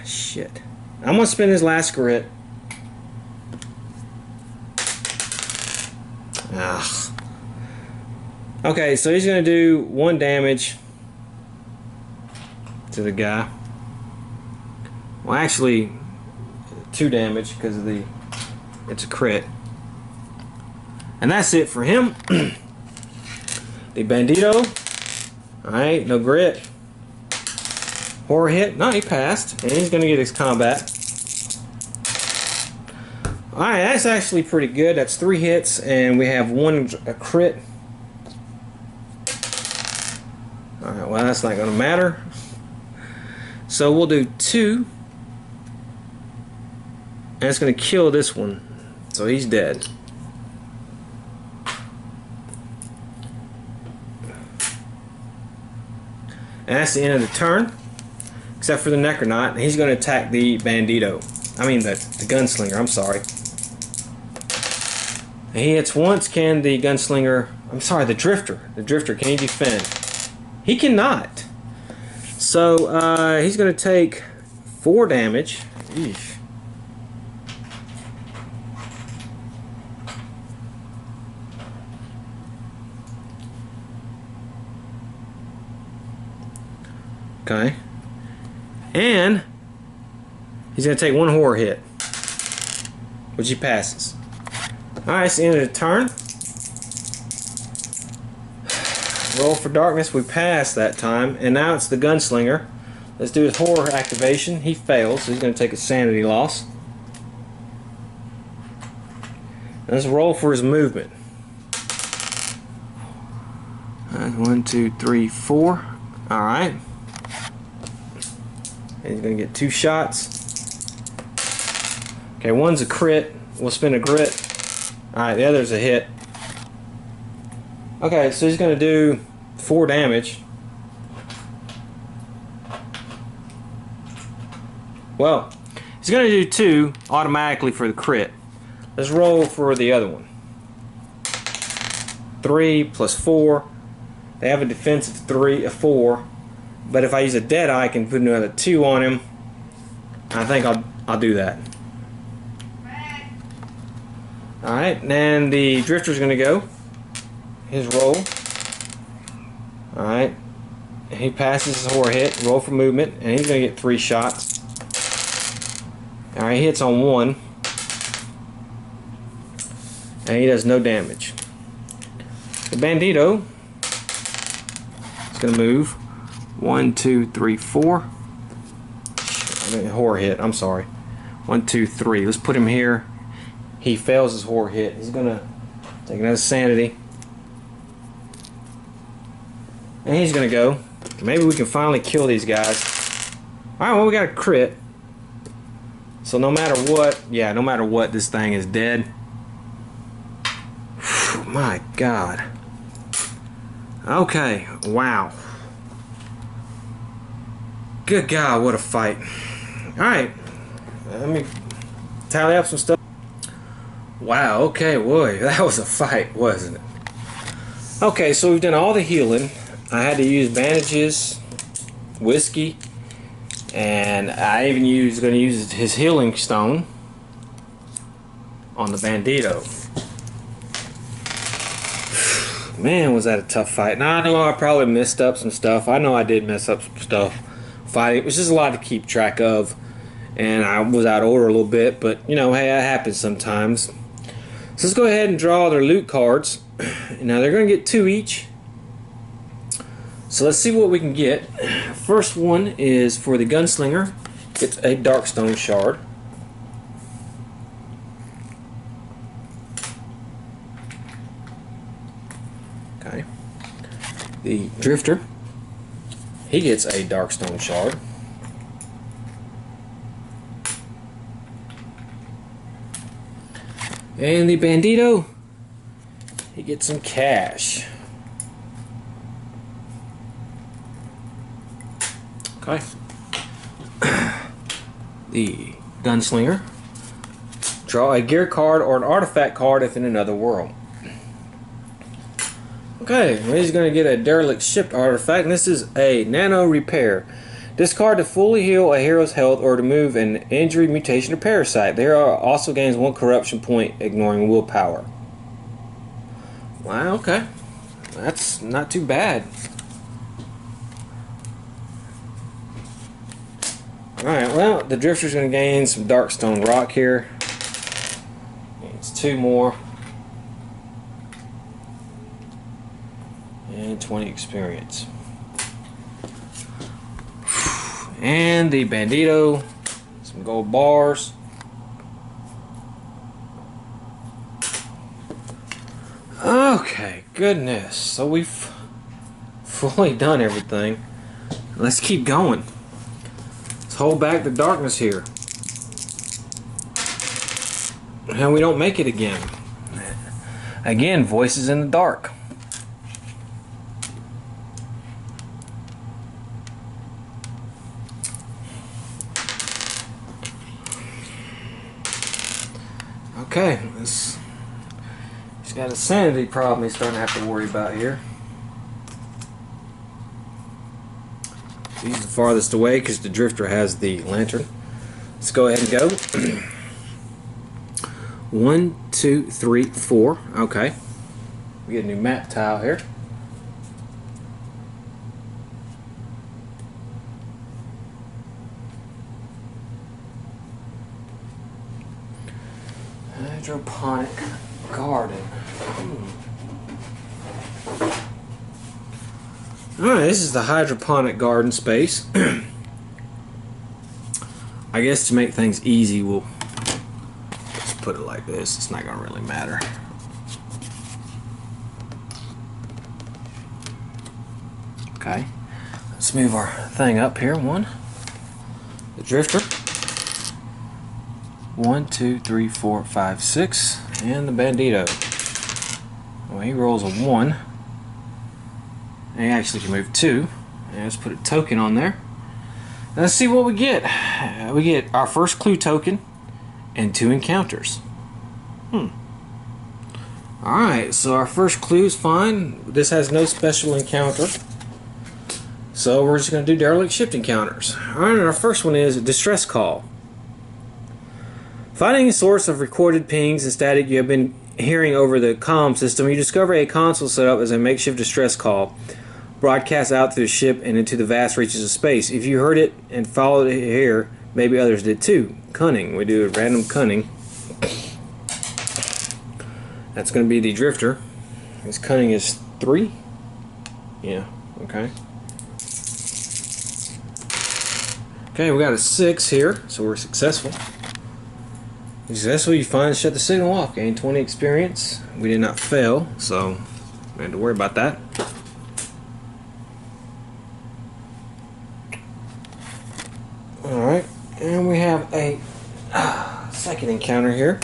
shit. I'm going to spend his last crit. Ugh. Okay, so he's going to do 1 damage to the guy. Well, actually, 2 damage because of it's a crit. And that's it for him. The Bandito. Alright, no grit. Horror hit. No, he passed. And he's going to get his combat. Alright, that's actually pretty good. That's 3 hits, and we have 1 a crit. Alright, well, that's not going to matter. So we'll do 2. And it's going to kill this one. So he's dead. And that's the end of the turn. Except for the Necronaut. He's going to attack the Bandito. I mean the Gunslinger, I'm sorry. And he hits once. Can the Gunslinger... I'm sorry, the Drifter. The Drifter, can he defend? He cannot. So he's going to take 4 damage. Eesh. Okay. And he's going to take 1 horror hit, which he passes. Alright, it's the end of the turn. Roll for darkness. We passed that time. And now it's the Gunslinger. Let's do his horror activation. He fails, so he's going to take a sanity loss. Let's roll for his movement. 1, 2, 3, 4. Alright. He's going to get 2 shots. Okay, one's a crit. We'll spin a grit. Alright, the other's a hit. Okay, so he's going to do 4 damage. Well, he's going to do 2 automatically for the crit. Let's roll for the other one. 3 plus 4. They have a defense of 4. But if I use a dead eye, I can put another 2 on him. I think I'll do that. Alright, and the Drifter's going to go. His roll. Alright. He passes his horror hit. Roll for movement. And he's going to get 3 shots. Alright, he hits on 1. And he does no damage. The Bandito is going to move. 1, 2, 3, 4. I mean, horror hit. I'm sorry. 1, 2, 3. Let's put him here. He fails his horror hit. He's gonna take another sanity, and he's gonna go. Maybe we can finally kill these guys. All right. Well, we got a crit. So no matter what, yeah, no matter what, this thing is dead. Whew, my God. Okay. Wow. Good God, what a fight. Alright, let me tally up some stuff. Wow, okay, boy, that was a fight, wasn't it? Okay, so we've done all the healing. I had to use bandages, whiskey, and I even going to use his healing stone on the Bandito. Man, was that a tough fight. Now, I know I probably messed up some stuff. I know I did mess up some stuff. Fighting. It was just a lot to keep track of, and I was out of order a little bit, but you know, hey, that happens sometimes. So let's go ahead and draw their loot cards. Now they're going to get 2 each, so let's see what we can get. First one is for the Gunslinger. It's a Darkstone shard. Okay. The Drifter, he gets a Darkstone shard. And the Bandito, he gets some cash. Okay. The Gunslinger, draw a gear card or an artifact card if in another world. Okay, he's going to get a Derelict shipped artifact, and this is a Nano Repair. Discard to fully heal a hero's health or to move an injury, mutation, or parasite. The hero also gains 1 corruption point, ignoring willpower. Wow, okay. That's not too bad. Alright, well, the Drifter's going to gain some Darkstone Rock here. Gains 2 more. And 20 experience. And the Bandito, some gold bars. Okay, goodness. So we've fully done everything. Let's keep going. Let's hold back the darkness here. And we don't make it again. Again, voices in the dark. Okay, he's got a sanity problem he's starting to have to worry about here. He's the farthest away because the Drifter has the lantern. Let's go ahead and go. 1, 2, 3, 4. Okay. We get a new map tile here. Hydroponic garden. Alright, this is the hydroponic garden space. I guess to make things easy, we'll just put it like this. It's not going to really matter. Okay, let's move our thing up here. One, the Drifter. 1, 2, 3, 4, 5, 6, and the Bandito. Well, he rolls a 1. And he actually can move 2. And let's put a token on there. And let's see what we get. We get our first clue token and 2 encounters. Alright, so our first clue is fine. This has no special encounter. So we're just going to do Derelict shift encounters. Alright, our first one is a distress call. Finding a source of recorded pings and static you have been hearing over the comm system, you discover a console set up as a makeshift distress call, broadcast out through the ship and into the vast reaches of space. If you heard it and followed it here, maybe others did too. Cunning. We do a random cunning. That's going to be the Drifter. His cunning is 3. Yeah, okay. Okay, we got a 6 here, so we're successful. Successfully, you find and shut the signal off. Gain 20 experience. We did not fail, so we had to worry about that. Alright, and we have a second encounter here.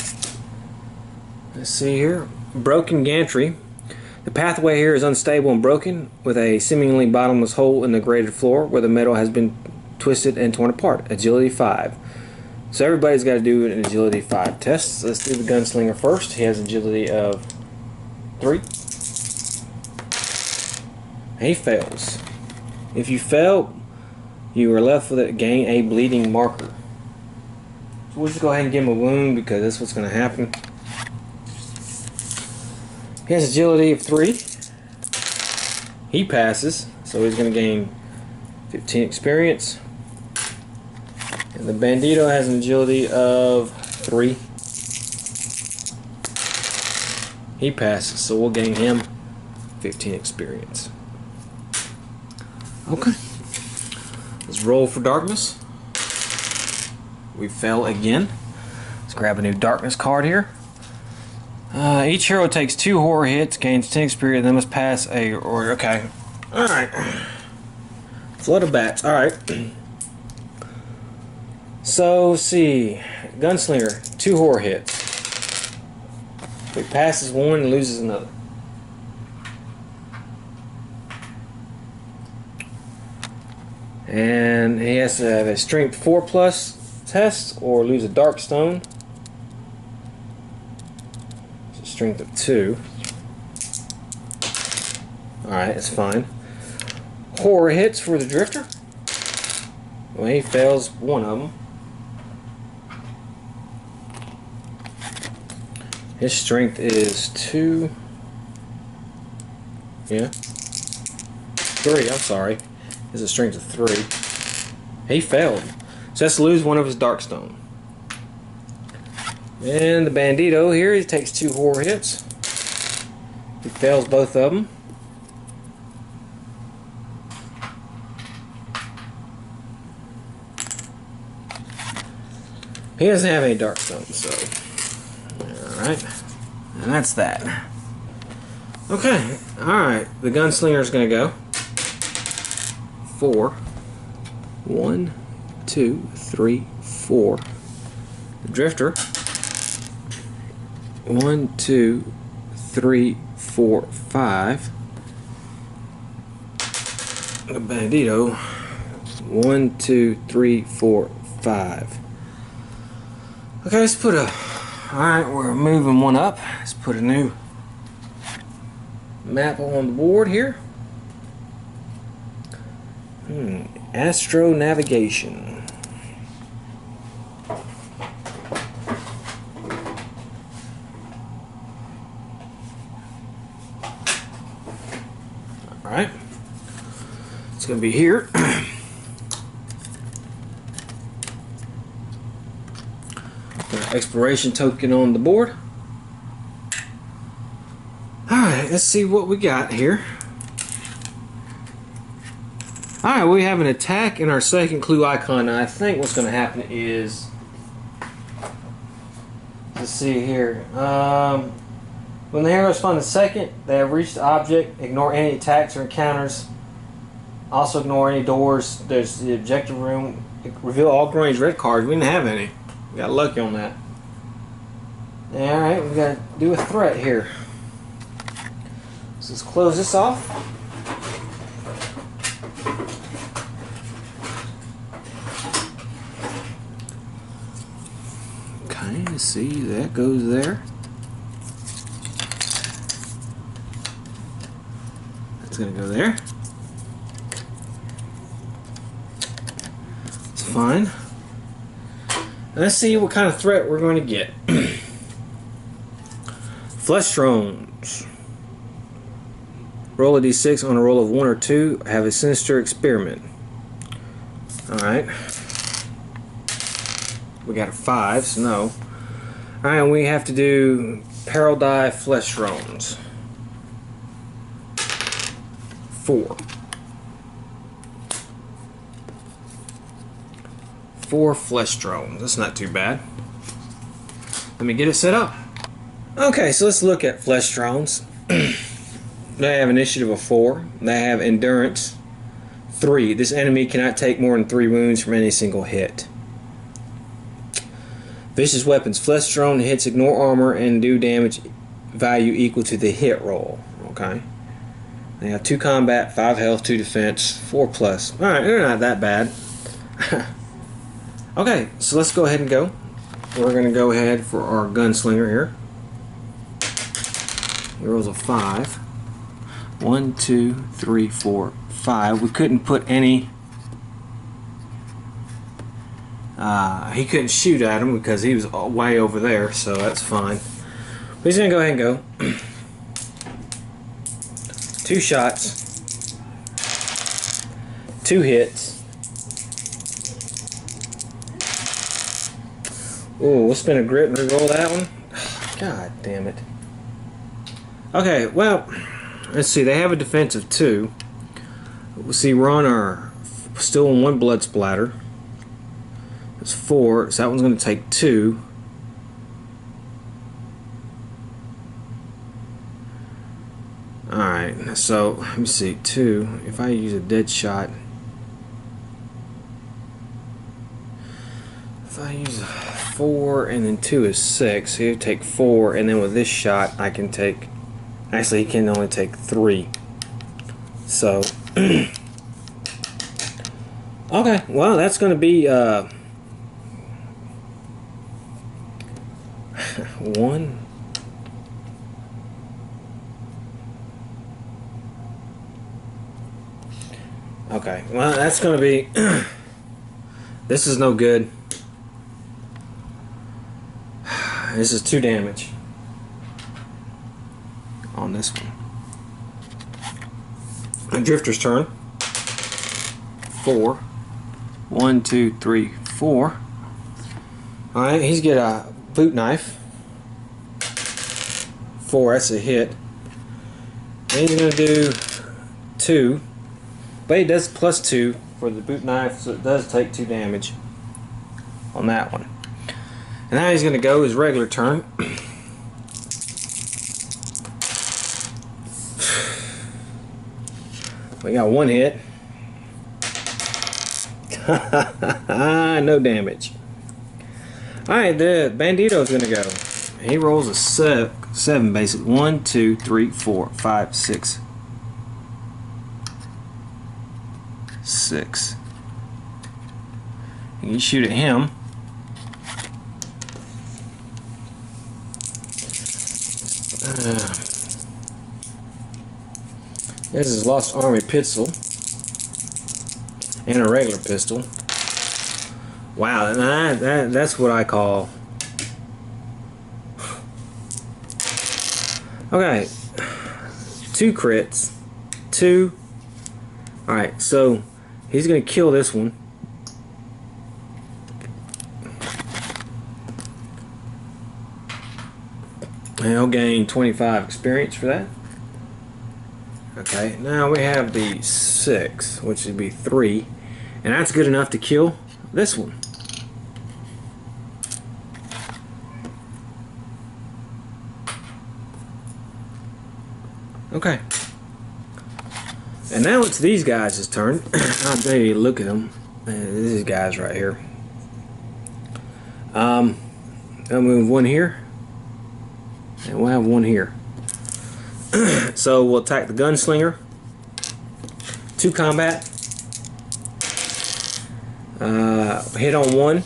Let's see here. Broken gantry. The pathway here is unstable and broken, with a seemingly bottomless hole in the graded floor where the metal has been twisted and torn apart. Agility 5. So everybody's got to do an agility 5 test. So let's do the Gunslinger first. He has agility of 3. He fails. If you fail, you are left with gain a bleeding marker. So we'll just go ahead and give him a wound because that's what's going to happen. He has agility of 3. He passes, so he's going to gain 15 experience. And the Bandito has an agility of 3. He passes, so we'll gain him 15 experience. Okay. Let's roll for darkness. We fell again. Let's grab a new darkness card here. Each hero takes 2 horror hits, gains 10 experience, then must pass a... Okay. Alright. Flood of bats. Alright. So, let's see. Gunslinger, 2 horror hits. He passes one and loses another. And he has to have a strength 4+ test or lose a dark stone. It's a strength of 2. Alright, that's fine. Horror hits for the drifter. Well, he fails one of them. His strength is 2. Yeah. 3, I'm sorry. It's a strength of 3. He failed. So that's to lose one of his Darkstone. And the Bandito here, he takes 2 horror hits. He fails both of them. He doesn't have any Darkstone, so. Alright. And that's that. Okay. Alright. The Gunslinger's going to go. 4. 1, 2, 3, 4. The Drifter. 1, 2, 3, 4, 5. The Bandito. 1, 2, 3, 4, 5. Okay, let's put a... Alright, we're moving one up. Let's put a new map on the board here. Astro Navigation. Alright. It's going to be here. Exploration token on the board. Alright, let's see what we got here. Alright, we have an attack in our second clue icon. Now, I think what's going to happen is, let's see here. When the heroes find the second, they have reached the object. Ignore any attacks or encounters. Also ignore any doors. There's the objective room. Reveal all range red cards. We didn't have any. We got lucky on that. Alright, we got to do a threat here. So let's close this off. Okay, let's see, that goes there. That's going to go there. It's fine. Let's see what kind of threat we're going to get. Flesh drones. Roll a d6 on a roll of 1 or 2. Have a sinister experiment. Alright. We got a 5, so no. Alright, and we have to do peril die flesh drones. 4. 4 flesh drones. That's not too bad. Let me get it set up. Okay, so let's look at flesh drones. They have initiative of 4. They have endurance 3. This enemy cannot take more than 3 wounds from any single hit. Vicious weapons. Flesh drone hits ignore armor and do damage value equal to the hit roll. Okay. They have 2 combat, 5 health, 2 defense, 4+. Alright, they're not that bad. Okay, so let's go ahead and go. We're going to go ahead for our gunslinger here. He rolls a 5. 1, 2, 3, 4, 5. We couldn't put any... he couldn't shoot at him because he was way over there, so that's fine. But he's going to go ahead and go. 2 shots. 2 hits. Ooh, we'll spin a grit and re-roll that one. God damn it. Okay, well, let's see. They have a defense of 2. We'll see, we're on our still on 1 blood splatter. It's 4, so that one's going to take 2. Alright, so let me see. 2. If I use a dead shot. If I use a 4, and then 2 is 6. So you take 4, and then with this shot, I can take. Actually, he can only take 3. So, okay. Well, that's going to be 1. Okay. Well, that's going to be. This is no good. This is 2 damage on this one. A Drifter's turn. 4. 1, 2, 3, 4. Alright, he's got a boot knife. 4, that's a hit. And he's going to do 2. But he does +2 for the boot knife, so it does take 2 damage on that one. And now he's going to go his regular turn. We got 1 hit. No damage. Alright, the Bandito's going to go. He rolls a 7 basic. 1, 2, 3, 4, 5, 6. 6. You shoot at him. This is Lost Army pistol and a regular pistol. Wow, that's what I call. Okay, 2 crits, 2. All right, so he's gonna kill this one. And he'll gain 25 experience for that. Okay, now we have the 6, which would be 3, and that's good enough to kill this one. Okay. And now it's these guys' turn. I'll maybe look at them. These guys right here. I'll move 1 here. And we'll have 1 here. So we'll attack the gunslinger. 2 combat. Hit on 1.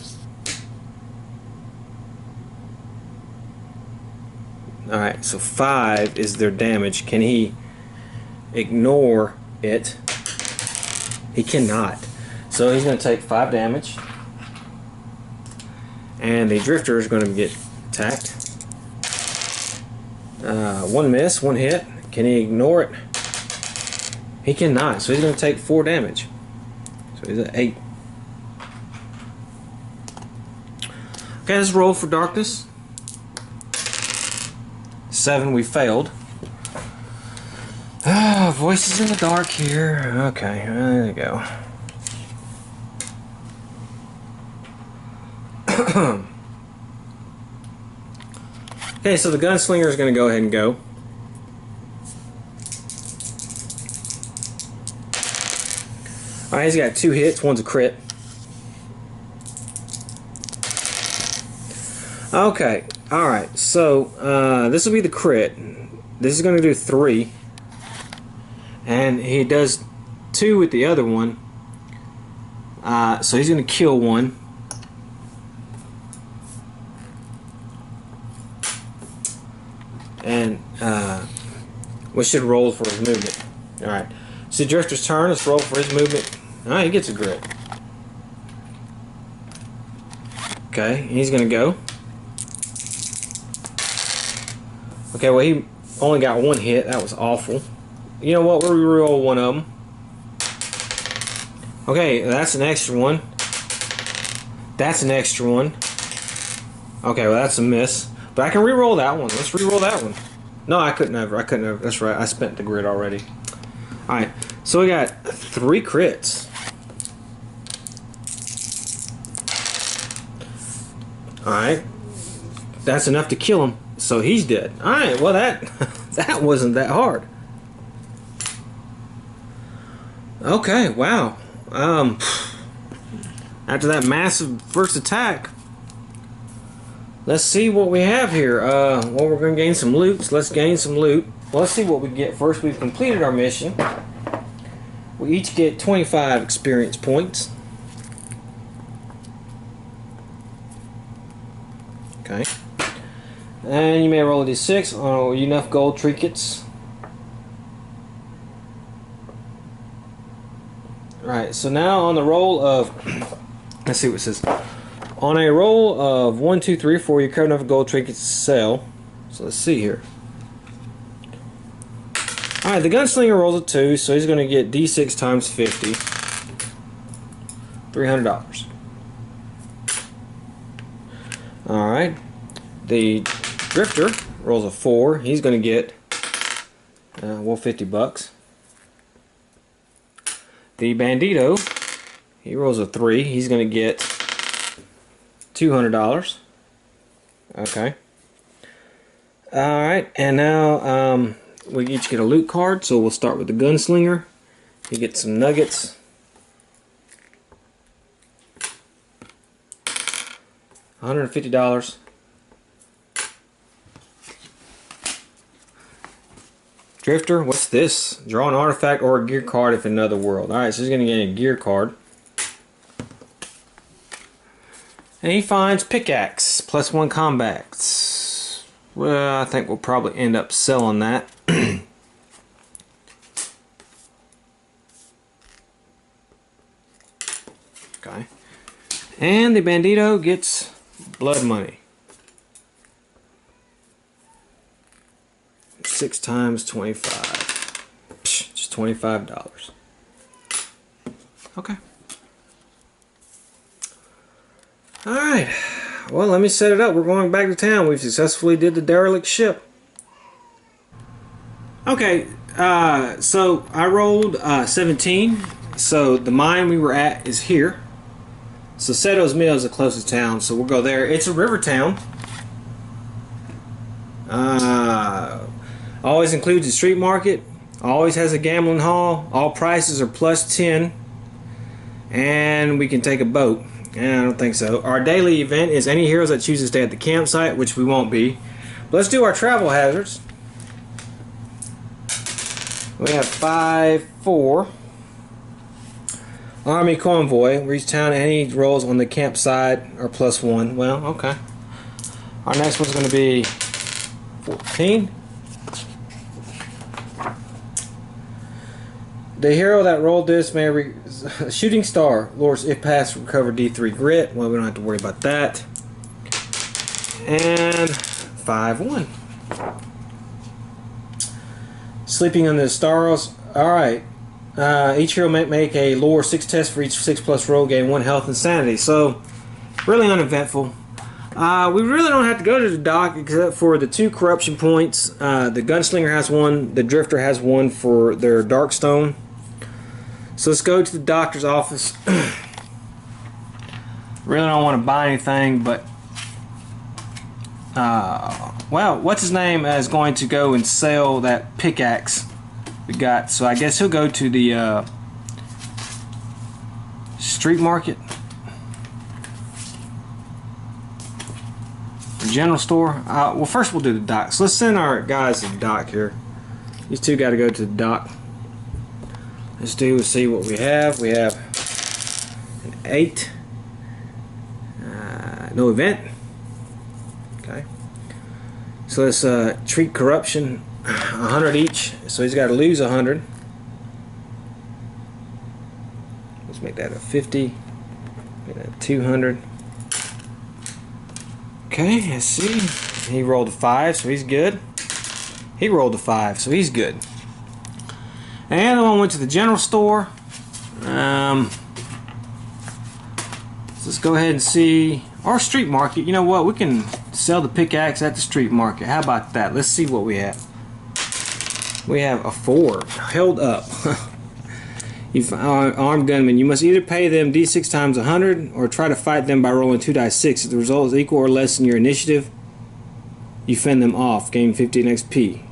Alright, so 5 is their damage. Can he ignore it? He cannot. So he's going to take 5 damage. And the Drifter is going to get attacked. 1 miss, 1 hit. Can he ignore it? He cannot. So he's going to take 4 damage. So he's at 8. Okay, let's roll for darkness. 7, we failed. Ah, voices in the dark here. Okay, there you go. Okay, so the gunslinger is going to go ahead and go. Alright, he's got 2 hits. One's a crit. Okay, alright, so this will be the crit. This is going to do 3. And he does 2 with the other one. So he's going to kill 1. And we should roll for his movement. Alright. So Drifter's turn. Let's roll for his movement. Alright, he gets a grit. Okay, he's going to go. Okay, well, he only got 1 hit. That was awful. You know what? We'll reroll 1 of them. Okay, that's an extra one. That's an extra one. Okay, well, that's a miss. But I can reroll that one. Let's reroll that one. No, I couldn't have. That's right. I spent the grit already. Alright, so we got 3 crits. Alright. That's enough to kill him. So he's dead. Alright, well that wasn't that hard. Okay, wow. After that massive first attack, let's see what we have here. Well, we're going to gain some loot. So let's gain some loot. Well, let's see what we get first. We've completed our mission. We each get 25 experience points. Okay. And you may roll a d6 on enough gold trinkets. Alright, so now on the roll of, let's see what it says. On a roll of 1, 2, 3, 4, you cover enough gold trinkets to sell. So let's see here. Alright, the gunslinger rolls a 2, so he's going to get d6 times 50. $300. Alright, the drifter rolls a 4. He's going to get, well, $50. The bandito, he rolls a 3. He's going to get $200. Okay. Alright, and now we each get a loot card. So we'll start with the gunslinger. He gets some nuggets. $150. Drifter, what's this? Draw an artifact or a gear card if in another world. Alright, so he's going to get a gear card. And he finds pickaxe, +1 combat. Well, I think we'll probably end up selling that. Okay. And the bandito gets blood money. 6 times 25. Just $25. Okay. Alright. Well, let me set it up. We're going back to town. We've successfully did the derelict ship. Okay. So I rolled 17. So the mine we were at is here. So Seto's Mill is the closest town. So we'll go there. It's a river town. Always includes a street market. Always has a gambling hall. All prices are +10. And we can take a boat. I don't think so. Our daily event is any heroes that choose to stay at the campsite, which we won't be. But let's do our travel hazards. We have 5, 4. Army convoy. Reach town. Any rolls on the campsite are +1. Well, okay. Our next one's going to be 14. The hero that rolled this may shooting star lures if passed recover D3 grit. Well, we don't have to worry about that. And 5-1. Sleeping under the stars. All right. Each hero may make a lore 6 test for each 6+ roll, gain 1 health and sanity. So really uneventful. We really don't have to go to the dock except for the 2 corruption points. The gunslinger has 1. The drifter has 1 for their darkstone. So let's go to the doctor's office. Really don't want to buy anything, but well, what's his name is going to go and sell that pickaxe we got. So I guess he'll go to the street market, general store. Well, first we'll do the dock. So let's send our guys to the dock here. These 2 got to go to the dock. Let's see what we have. We have an 8. No event. Okay. So let's treat corruption 100 each. So he's got to lose 100. Let's make that a 50. Make that 200. Okay, let's see. He rolled a 5, so he's good. He rolled a 5, so he's good. And the one went to the general store. So let's go ahead and see our street market. You know what? We can sell the pickaxe at the street market. How about that? Let's see what we have. We have a 4. Held up. Armed gunmen. You must either pay them D6 times 100 or try to fight them by rolling 2 dice 6. If the result is equal or less than your initiative, you fend them off. Gain 15 XP.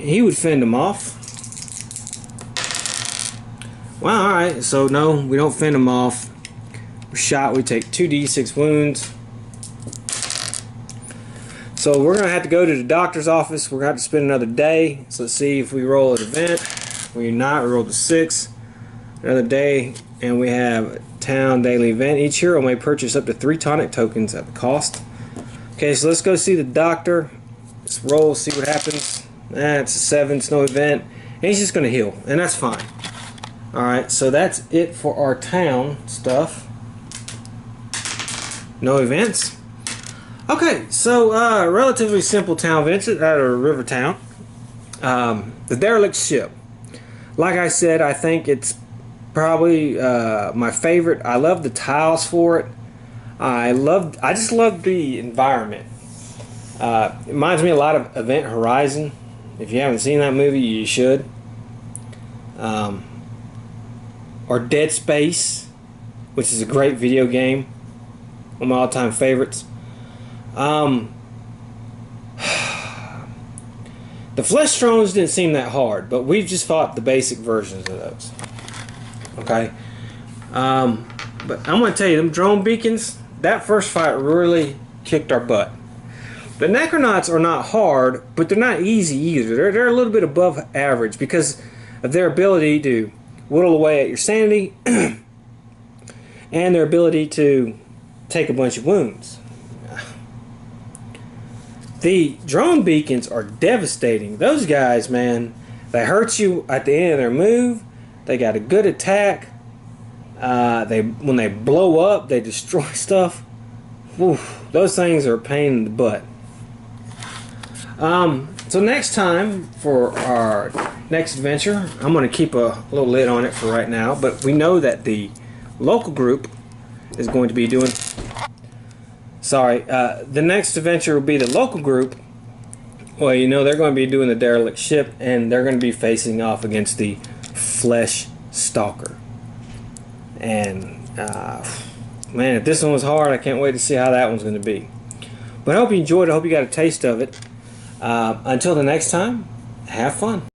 He would fend them off. Well, alright, so no, we don't fend them off. shot, we take 2d6 wounds. So we're going to have to go to the doctor's office. We're going to have to spend another day. So let's see if we roll an event. We rolled a 6. Another day, and we have a town daily event. Each hero may purchase up to 3 tonic tokens at the cost. Okay, so let's go see the doctor. Let's roll, see what happens. It's a 7, it's no event. And he's just going to heal, and that's fine. Alright, so that's it for our town stuff. No events. Okay, so relatively simple town events out of Rivertown. The Derelict ship. Like I said, I think it's probably my favorite. I love the tiles for it. I just love the environment. It reminds me a lot of Event Horizon. If you haven't seen that movie, you should. Or Dead Space, which is a great video game. One of my all-time favorites. The flesh thrones didn't seem that hard, but we've just fought the basic versions of those. Okay, but I'm going to tell you, them drone beacons, that first fight really kicked our butt. The Necronauts are not hard, but they're not easy either. They're a little bit above average because of their ability to whittle away at your sanity and their ability to take a bunch of wounds. The drone beacons are devastating. Those guys, man, they hurt you at the end of their move. They got a good attack. When they blow up, they destroy stuff. Oof, those things are a pain in the butt. So next time for our next adventure, I'm going to keep a little lid on it for right now. But we know that the local group is going to be doing. The next adventure will be the local group. Well, you know, they're going to be doing the Derelict ship, and they're going to be facing off against the Flesh Stalker. And, man, if this one was hard, I can't wait to see how that one's going to be. But I hope you enjoyed it. I hope you got a taste of it. Until the next time, have fun.